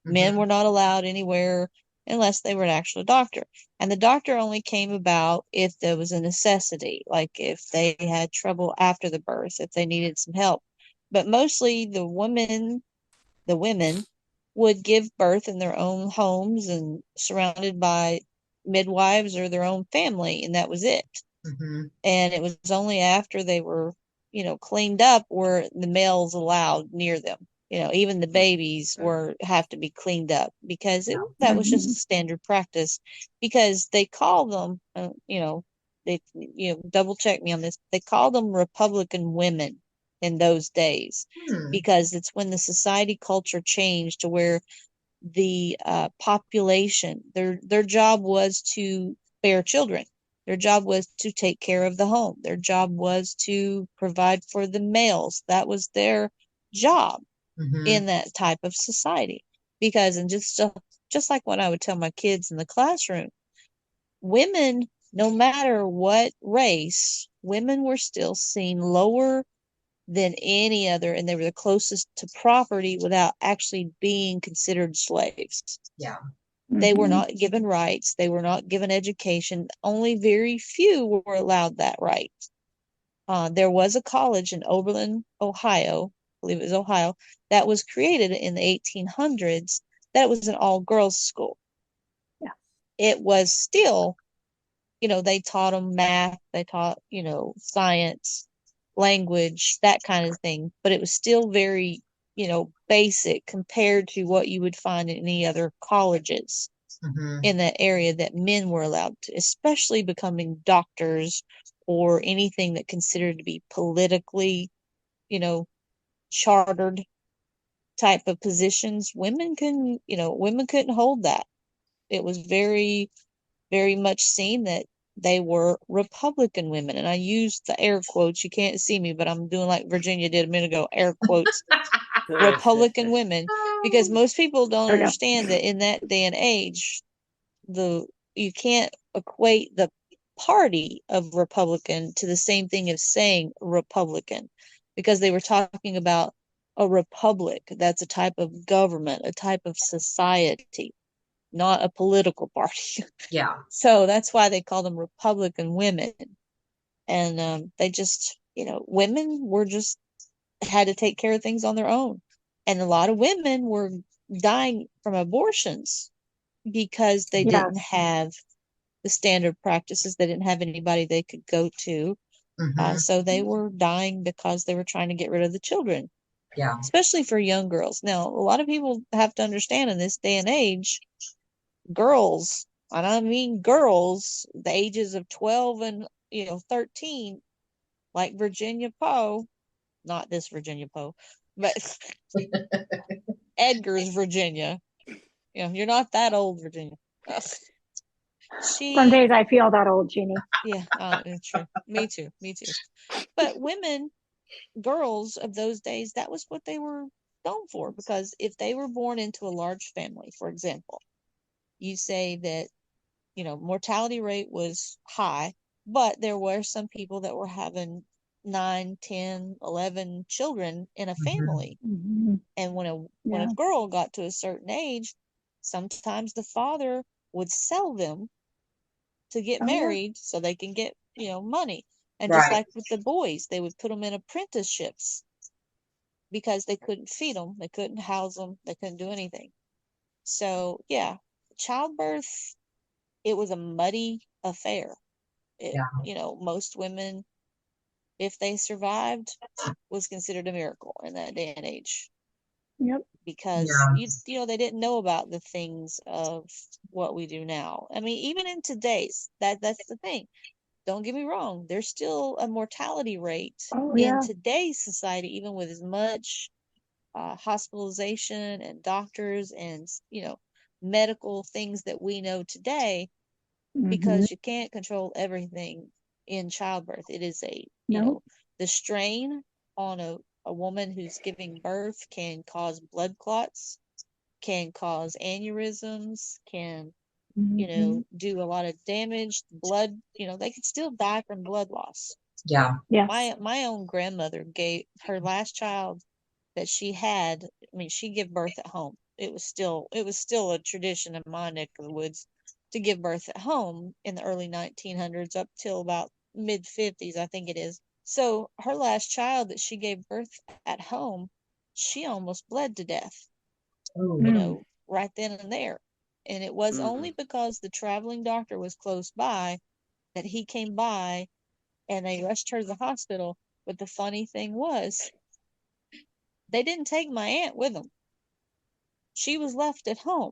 Men were not allowed anywhere unless they were an actual doctor. And the doctor only came about if there was a necessity, like if they had trouble after the birth, if they needed some help. But mostly the women would give birth in their own homes and surrounded by midwives or their own family, and that was it. And it was only after they were, cleaned up were the males allowed near them. Even the babies have to be cleaned up because that was just a standard practice, because they call them, they double check me on this. They call them Republican women in those days because it's when the society culture changed to where the population, their job was to bear children. Their job was to take care of the home. Their job was to provide for the males. That was their job in that type of society. Because, and just like what I would tell my kids in the classroom, women, no matter what race, women were still seen lower than any other, and they were the closest to property without actually being considered slaves. Yeah. They were not given rights. They were not given education. Only very few were allowed that right. There was a college in Oberlin, Ohio, I believe it was Ohio, that was created in the 1800s. That was an all-girls school. Yeah. It was still, they taught them math. They taught, science. language, that kind of thing. But it was still very, basic compared to what you would find in any other colleges in that area that men were allowed to, especially becoming doctors or anything that considered to be politically, chartered type of positions. Women couldn't hold that. It was very, very much seen that they were Republican women. And I used the air quotes. You can't see me, but I'm doing like Virginia did a minute ago, air quotes, Republican women, because most people don't understand that in that day and age, you can't equate the party of Republican to the same thing as saying Republican, because they were talking about a republic. That's a type of government, a type of society, not a political party. Yeah. So that's why they call them Republican women. And they just, women were just had to take care of things on their own. And a lot of women were dying from abortions because they didn't have the standard practices. They didn't have anybody they could go to. So they were dying because they were trying to get rid of the children. Yeah. Especially for young girls. Now, a lot of people have to understand in this day and age, girls, and I mean girls, the ages of 12 and 13, like Virginia Poe, not this Virginia Poe, but Edgar's Virginia. You're not that old, Virginia. Some days I feel that old, Jeanie. Yeah, it's true. Me too. But women, girls of those days, that was what they were known for, because if they were born into a large family, for example, you say that, mortality rate was high, but there were some people that were having 9, 10, 11 children in a family. And when a girl got to a certain age, sometimes the father would sell them to get married so they can get, money. And just like with the boys, they would put them in apprenticeships because they couldn't feed them, they couldn't house them, they couldn't do anything. So, yeah, childbirth, it was a muddy affair. Most women, if they survived, was considered a miracle in that day and age. Yep. Because they didn't know about the things of what we do now. I mean, even in today's, that's the thing. Don't get me wrong, there's still a mortality rate in today's society, even with as much hospitalization and doctors and medical things that we know today, because you can't control everything in childbirth. It is the strain on a woman who's giving birth can cause blood clots, can cause aneurysms, can do a lot of damage. Blood, they could still die from blood loss. Yeah. My own grandmother gave her last child that she had. I mean, she gave birth at home. It was still a tradition in my neck of the woods to give birth at home in the early 1900s up till about mid 50s, I think it is. So her last child that she gave birth at home, she almost bled to death. Right then and there. And it was only because the traveling doctor was close by that he came by and they rushed her to the hospital. But the funny thing was, they didn't take my aunt with them. She was left at home.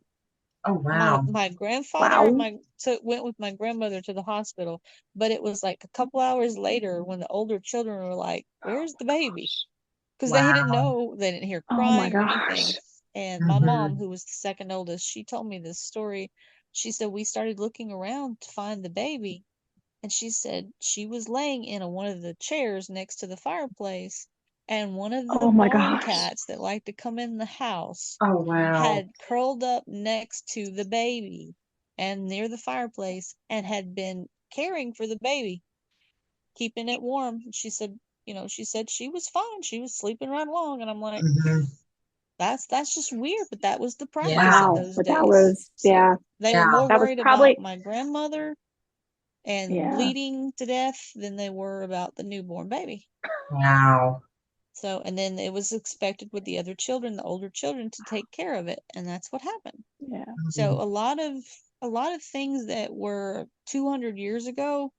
Oh, wow. My grandfather went with my grandmother to the hospital, but it was like a couple hours later when the older children were like, "Where's the baby?" Because they didn't know, they didn't hear crying or anything. And my mom, who was the second oldest, she told me this story. She said, we started looking around to find the baby. And she said she was laying in one of the chairs next to the fireplace. And one of the barn cats that like to come in the house had curled up next to the baby and near the fireplace and had been caring for the baby, keeping it warm. She said, she was fine. She was sleeping right along. And I'm like, that's just weird, but that was the practice of those days. That was, they were more worried about my grandmother and bleeding to death than they were about the newborn baby. Wow. So, and then it was expected with the other children, the older children, to take care of it, and that's what happened. Yeah. So a lot of things that were 200 years ago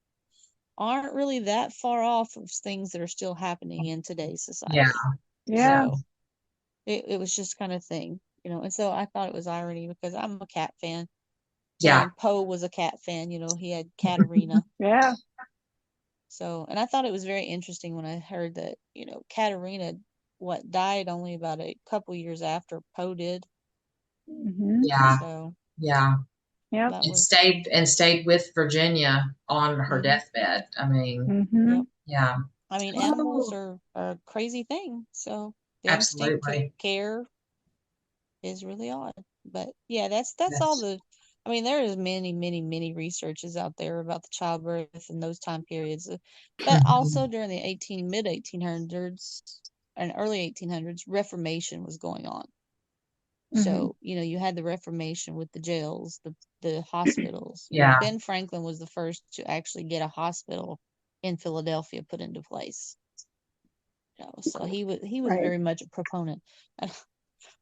aren't really that far off of things that are still happening in today's society. Yeah. So it was just kind of thing, and so I thought it was irony because I'm a cat fan. Yeah. And Poe was a cat fan, he had Katerina. Yeah. So, and I thought it was very interesting when I heard that, Katerina, died only about a couple years after Poe did. Mm-hmm. Yeah. So, yeah. Yep. And stayed with Virginia on her deathbed. I mean, yeah. I mean, animals are a crazy thing. So the instinct to care is really odd. But yeah, that's all the. I mean, there is many, many, many researches out there about the childbirth in those time periods, but also during the mid 1800s and early 1800s, Reformation was going on. So, you had the Reformation with the jails, the hospitals. Yeah. Ben Franklin was the first to actually get a hospital in Philadelphia put into place. So he was very much a proponent.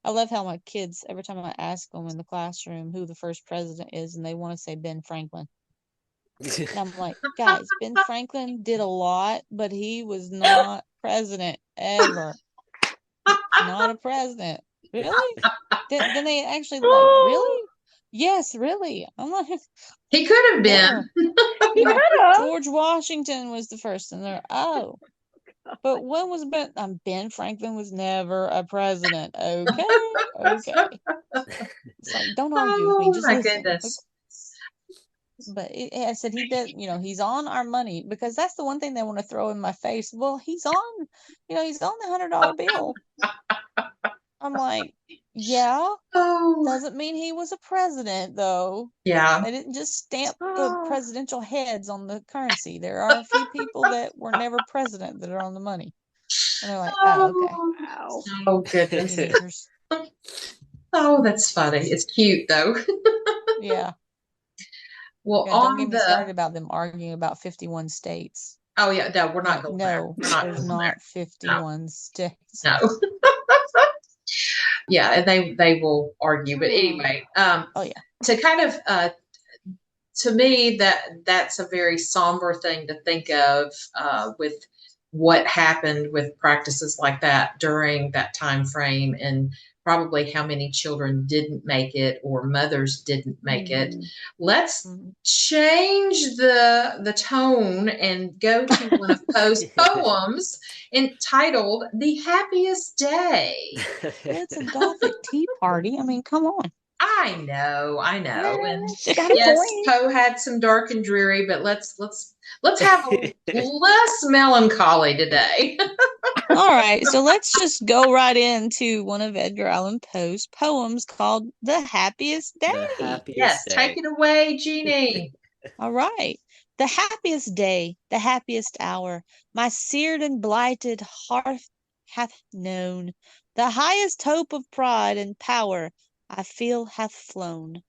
I love how my kids, every time I ask them in the classroom who the first president is, and they want to say Ben Franklin. And I'm like, guys, Ben Franklin did a lot, but he was not president ever. Not a president. Really? Then they actually like, really? Yes, really. I'm like, he could have been. He could have. George Washington was the first, and they're but when was Ben Franklin was never a president. Okay. It's like, don't argue with me. Just listen. Goodness. But I said he did, he's on our money, because that's the one thing they want to throw in my face. Well, he's on the $100 bill. I'm like, yeah. Doesn't mean he was a president, though. Yeah. They didn't just stamp the presidential heads on the currency. There are a few people that were never president that are on the money. And they're like, okay. Wow. Oh, goodness. Oh, that's funny. It's cute, though. Yeah. Well, don't get me started about them arguing about 51 states. Oh, yeah. No, we're not going there. There's not 51 states. No. Yeah, and they will argue. But anyway, to kind of to me that's a very somber thing to think of with what happened with practices like that during that time frame, and probably how many children didn't make it or mothers didn't make it. Let's change the tone and go to one of Poe's poems entitled "The Happiest Day." It's a Gothic tea party. I mean, come on. I know. And yes, Poe had some dark and dreary, but let's have a less melancholy today. All right, so let's just go right into one of Edgar Allan Poe's poems called "The Happiest Day." Yes, take it away, Jeanie. All right. The happiest day, the happiest hour, my seared and blighted heart hath known. The highest hope of pride and power I feel hath flown.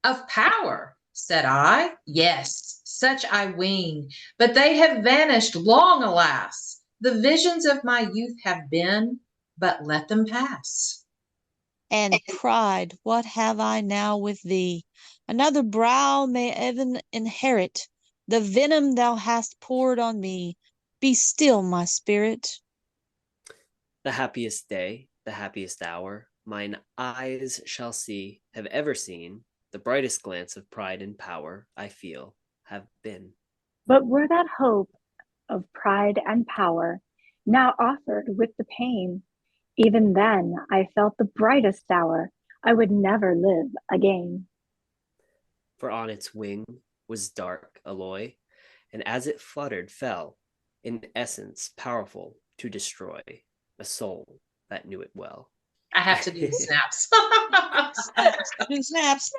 Of power, said I, yes, such I ween, but they have vanished long, alas. The visions of my youth have been, but let them pass. And pride, what have I now with thee? Another brow may even inherit the venom thou hast poured on me. Be still, my spirit. The happiest day, the happiest hour, mine eyes shall see, have ever seen, the brightest glance of pride and power I feel have been. But were that hope of pride and power now offered with the pain, even then I felt the brightest hour I would never live again. For on its wing was dark alloy, and as it fluttered fell, in essence powerful to destroy a soul that knew it well. I have to do the snaps. Snaps.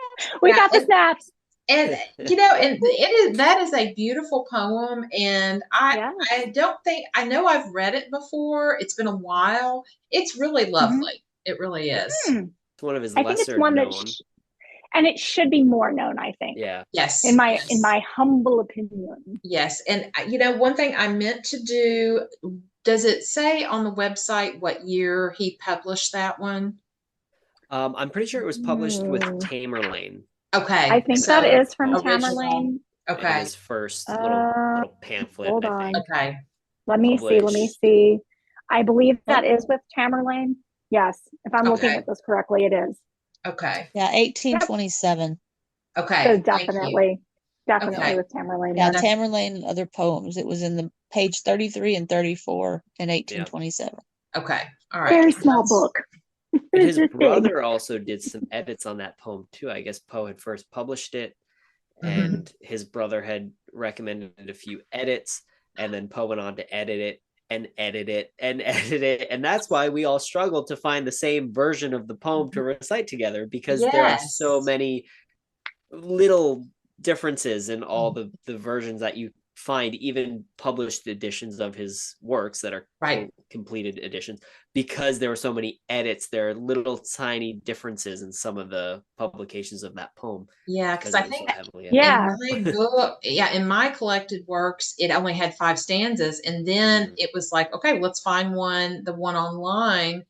We got the snaps. And that is a beautiful poem, and I don't think I know I've read it before. It's been a while. It's really lovely. It really is. It's one of his lesser I think it's one known. And it should be more known, I think. Yeah. Yes. In my humble opinion. Yes, and one thing I meant to do. Does it say on the website what year he published that one? I'm pretty sure it was published with Tamerlane. Okay. I think that is from Tamerlane. in Okay. his first little pamphlet, hold I on. think. Okay. Let me see. I believe that is with Tamerlane. Yes, if I'm looking at this correctly, it is. Okay. Yeah, 1827. Okay. So definitely Okay. with Tamerlane. Yeah, Then. Tamerlane and Other Poems. It was in the page 33 and 34 in 1827. Okay. All right. Very small book. And his brother also did some edits on that poem too. I guess Poe had first published it, and his brother had recommended a few edits, and then Poe went on to edit it and edit it and edit it. And that's why we all struggled to find the same version of the poem to recite together, because there are so many little differences in all the versions that you find, even published editions of his works that are completed editions, because there were so many edits. There are little tiny differences in some of the publications of that poem. Yeah, because I think in my book, in my collected works, it only had 5 stanzas, and then it was like, okay, let's find the one online,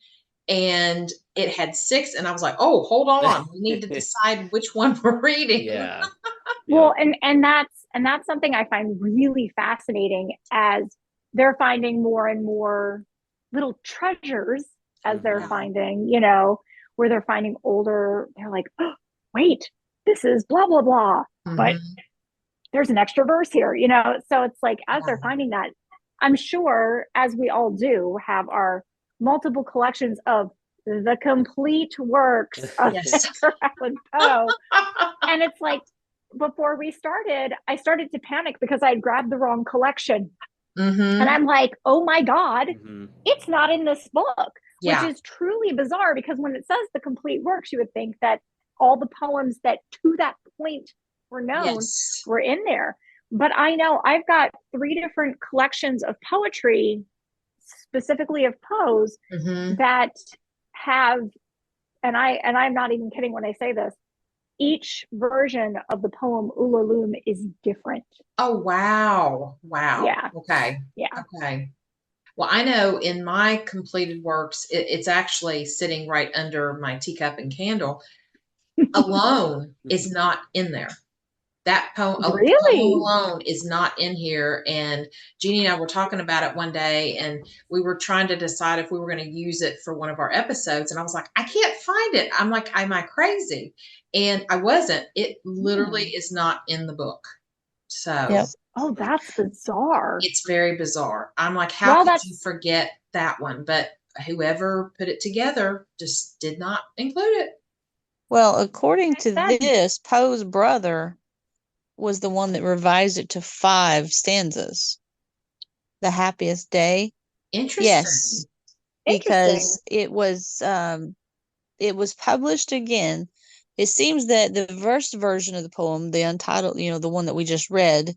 and it had 6, and I was like, oh, hold on, we need to decide which one we're reading. Yeah. Well, and that's something I find really fascinating, as they're finding more and more little treasures as they're finding, where they're finding older, they're like, oh, wait, this is blah, blah, blah. But there's an extra verse here, So it's like, as they're finding that, I'm sure, as we all do, have our multiple collections of the complete works of Edgar Allan Poe. And it's like, before we started, I started to panic because I had grabbed the wrong collection. And I'm like, oh my God, it's not in this book, which is truly bizarre, because when it says the complete works, you would think that all the poems that to that point were known were in there. But I know I've got 3 different collections of poetry, specifically of Poe's, that have, and I'm not even kidding when I say this, each version of the poem Ulalume is different. Oh, wow. Yeah. Okay. Yeah. Okay. Well, I know in my completed works, it's actually sitting right under my teacup and candle. Alone is not in there. That poem, really? Alone is not in here. And Jeannie and I were talking about it one day, and we were trying to decide if we were going to use it for one of our episodes. And I was like, I can't find it. I'm like, am I crazy? And I wasn't. It literally is not in the book. So, oh, that's bizarre. It's very bizarre. I'm like, how could you forget that one? But whoever put it together just did not include it. Well, according to this, Poe's brother was the one that revised it to 5 stanzas. The Happiest Day. Interesting. Yes, because it was published again. It seems that the first version of the poem, the untitled, the one that we just read,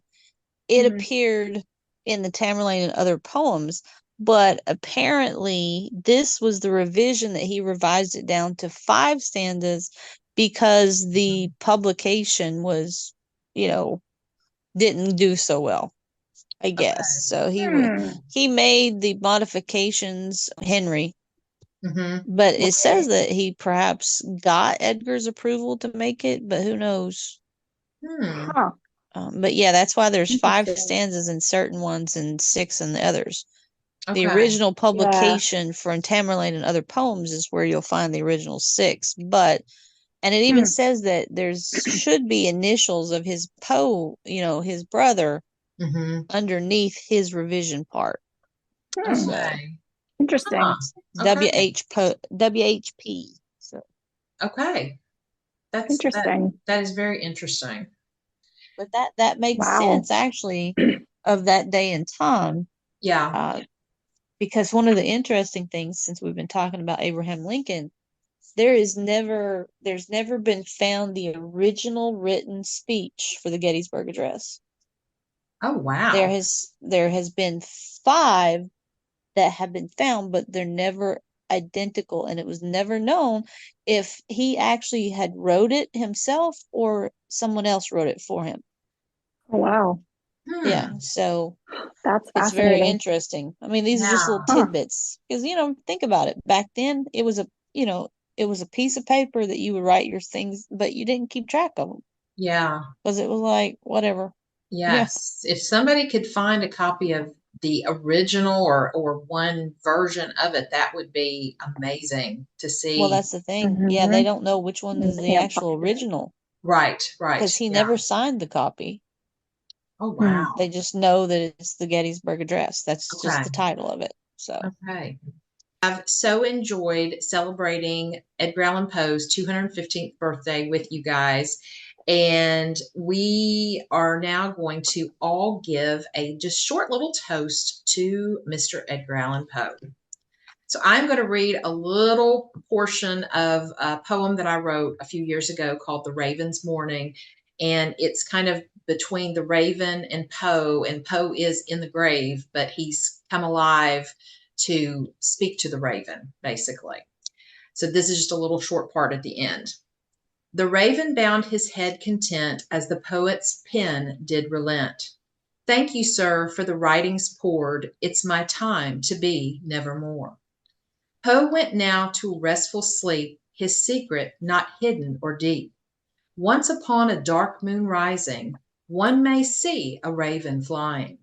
it appeared in the Tamerlane and Other Poems, but apparently this was the revision that he revised it down to 5 stanzas, because the publication was, didn't do so well, I guess. So he made the modifications, Henry. But it says that he perhaps got Edgar's approval to make it, but who knows? But yeah, that's why there's 5 stanzas in certain ones and 6 in the others. The original publication for Tamerlane and Other Poems is where you'll find the original 6. And it even says that there's should be initials of his Poe, his brother, underneath his revision part. So, interesting. WHP. So. Okay. That's interesting. That is very interesting. But that makes sense, actually, of that day and time. Yeah. Because one of the interesting things, since we've been talking about Abraham Lincoln, there's never been found the original written speech for the Gettysburg Address. Oh, wow. There has been 5 that have been found, but they're never identical, and it was never known if he actually had wrote it himself or someone else wrote it for him. Oh, wow. Yeah, so that's it's very interesting. I mean, these are just little tidbits, because think about it. Back then, it was a piece of paper that you would write your things, but you didn't keep track of them. Yeah, because it was like whatever. Yes. If somebody could find a copy of the original or one version of it, that would be amazing to see. Well, that's the thing. Yeah, they don't know which one is the Can't actual find it. original Right. because he Yeah. never signed the copy. Oh, wow. They just know that it's the Gettysburg Address. That's just Okay. the title of it. So, Okay. I've so enjoyed celebrating Edgar Allan Poe's 215th birthday with you guys. And we are now going to all give a just short little toast to Mr. Edgar Allan Poe. So I'm going to read a little portion of a poem that I wrote a few years ago called The Raven's Mourning. And it's kind of between the raven and Poe is in the grave, but he's come alive to speak to the raven, basically. So this is just a little short part at the end. The raven bound his head content as the poet's pen did relent. Thank you, sir, for the writings poured. It's my time to be nevermore. Poe went now to restful sleep, his secret not hidden or deep. Once upon a dark moon rising, one may see a raven flying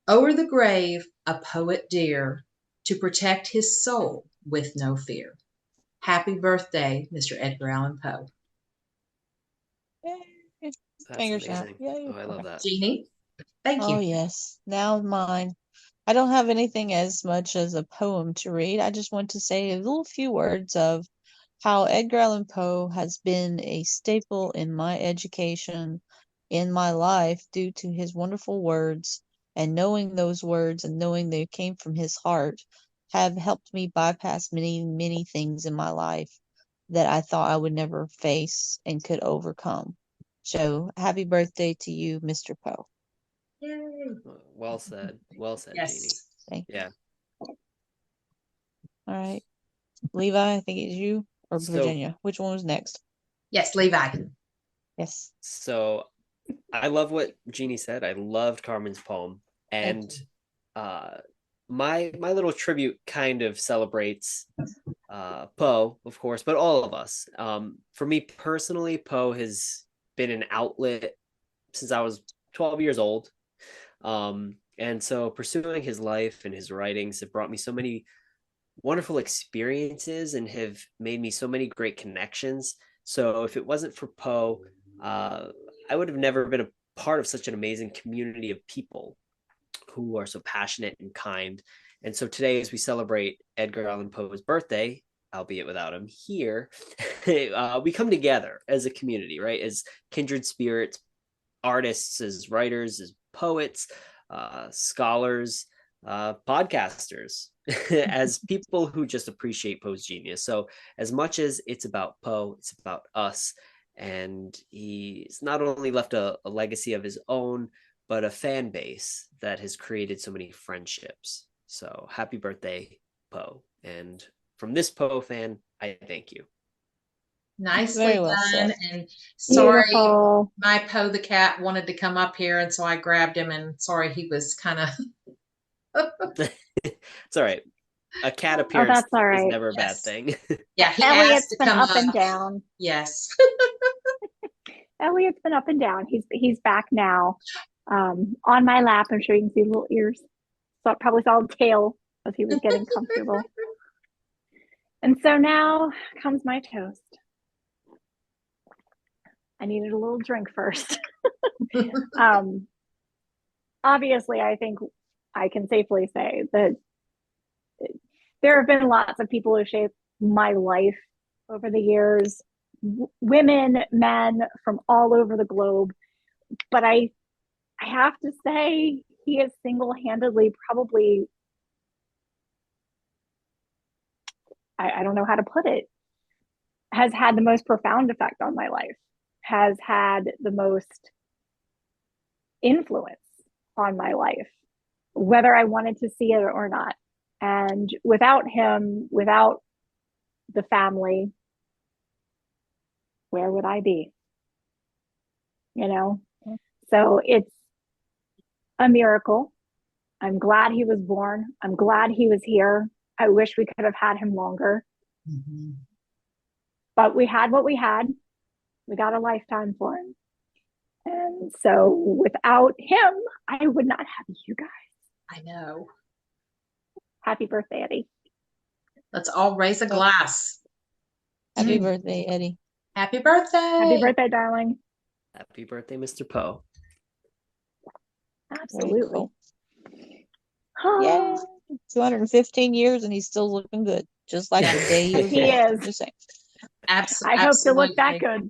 o'er the grave, a poet dear, to protect his soul with no fear. Happy birthday, Mr. Edgar Allan Poe. yay. That's Fingers out. amazing. Yay. Oh, I love Okay. that. Jeanie, thank Oh, you. yes. Now mine. I don't have anything as much as a poem to read. I just want to say a little few words of how Edgar Allan Poe has been a staple in my education, in my life, due to his wonderful words, and knowing those words and knowing they came from his heart have helped me bypass many, many things in my life that I thought I would never face and could overcome. So, happy birthday to you, Mr. Poe. Yay. Well said. Well said, Yes. Jeanie. Thank you. Yeah. All right. Levi, I think it's you or So- Virginia. Which one was next? Yes, Levi. Yes. So I love what Jeanie said. I loved Carmen's poem. And my little tribute kind of celebrates Poe, of course, but all of us. For me personally, Poe has been an outlet since I was 12 years old. And so pursuing his life and his writings have brought me so many wonderful experiences and have made me so many great connections. So if it wasn't for Poe, I would have never been a part of such an amazing community of people who are so passionate and kind. And so today, as we celebrate Edgar Allan Poe's birthday, albeit without him here, we come together as a community, right? As kindred spirits, artists, as writers, as poets, scholars, podcasters, as people who just appreciate Poe's genius. So as much as it's about Poe, it's about us. And he's not only left a legacy of his own, but a fan base that has created so many friendships. So happy birthday, Poe. And from this Poe fan, I thank you. Nicely Very well done. said. And sorry, Beautiful. my Poe the cat wanted to come up here, and so I grabbed him. And sorry, he was kind of. It's all right. A cat appearance that's all is right. never a bad Yes. thing. Yeah, he Elliot's asked to been come up and down. Yes. Elliot's been up and down. He's back now. On my lap. I'm sure you can see little ears. So it probably saw the tail as he was getting comfortable. And so now comes my toast. I needed a little drink first. Obviously, I think I can safely say that there have been lots of people who shaped my life over the years, women, men from all over the globe. But I have to say, he is single-handedly probably, I don't know how to put it, has had the most profound effect on my life, has had the most influence on my life, whether I wanted to see it or not. And without him, without the family, where would I be? You know? So it's a miracle. I'm glad he was born. I'm glad he was here. I wish we could have had him longer. Mm-hmm. But we had what we had. We got a lifetime for him. And so without him, I would not have you guys. I know. Happy birthday, Eddie. Let's all raise a glass. Happy birthday, Eddie. Happy birthday. Happy birthday, darling. Happy birthday, Mr. Poe. Absolutely. Cool. Yay. 215 years and he's still looking good. Just like the day he was He born. is. Just saying. I hope to look that good.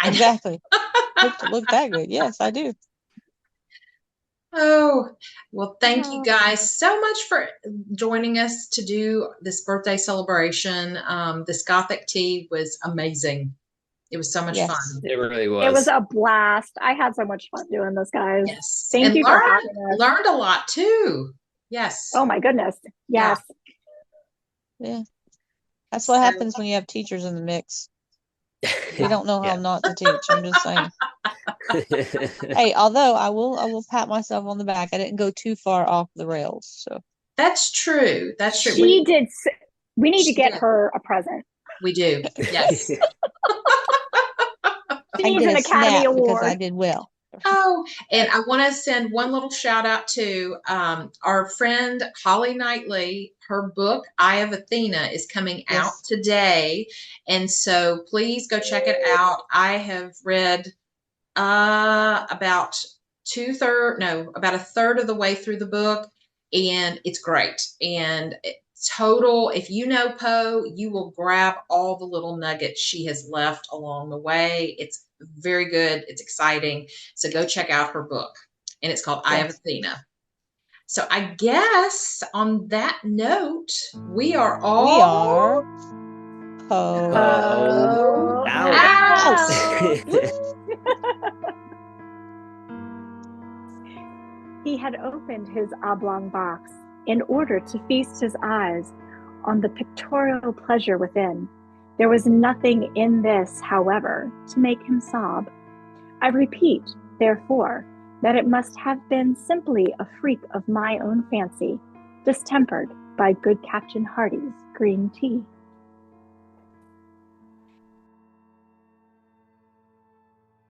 Exactly. Hope to look that good. Yes, I do. Oh, well, thank you guys so much for joining us to do this birthday celebration. This Gothic tea was amazing. It was so much fun. It really was. It was a blast. I had so much fun doing this, guys. Yes. Thank you for having us. Learned a lot too. Yes. Oh my goodness. Yes. Yeah. That's what happens when you have teachers in the mix. We don't know how not to teach. I'm just saying. Hey, although I will pat myself on the back. I didn't go too far off the rails. So that's true. That's true. She did. We need to get her a present. We do. Yes. She needs an Academy Award because I did well. Oh, and I want to send one little shout out to our friend Holly Knightley. Her book, Eye of Athena, is coming out today. And so please go check it out. I have read about a third of the way through the book, and it's great. And total, if you know Poe, you will grab all the little nuggets she has left along the way. It's very good. It's exciting. So go check out her book, and it's called Eye of Athena. So I guess on that note, we are Poe out. He had opened his oblong box in order to feast his eyes on the pictorial pleasure within. There was nothing in this, however, to make him sob. I repeat, therefore, that it must have been simply a freak of my own fancy, distempered by good Captain Hardy's green tea.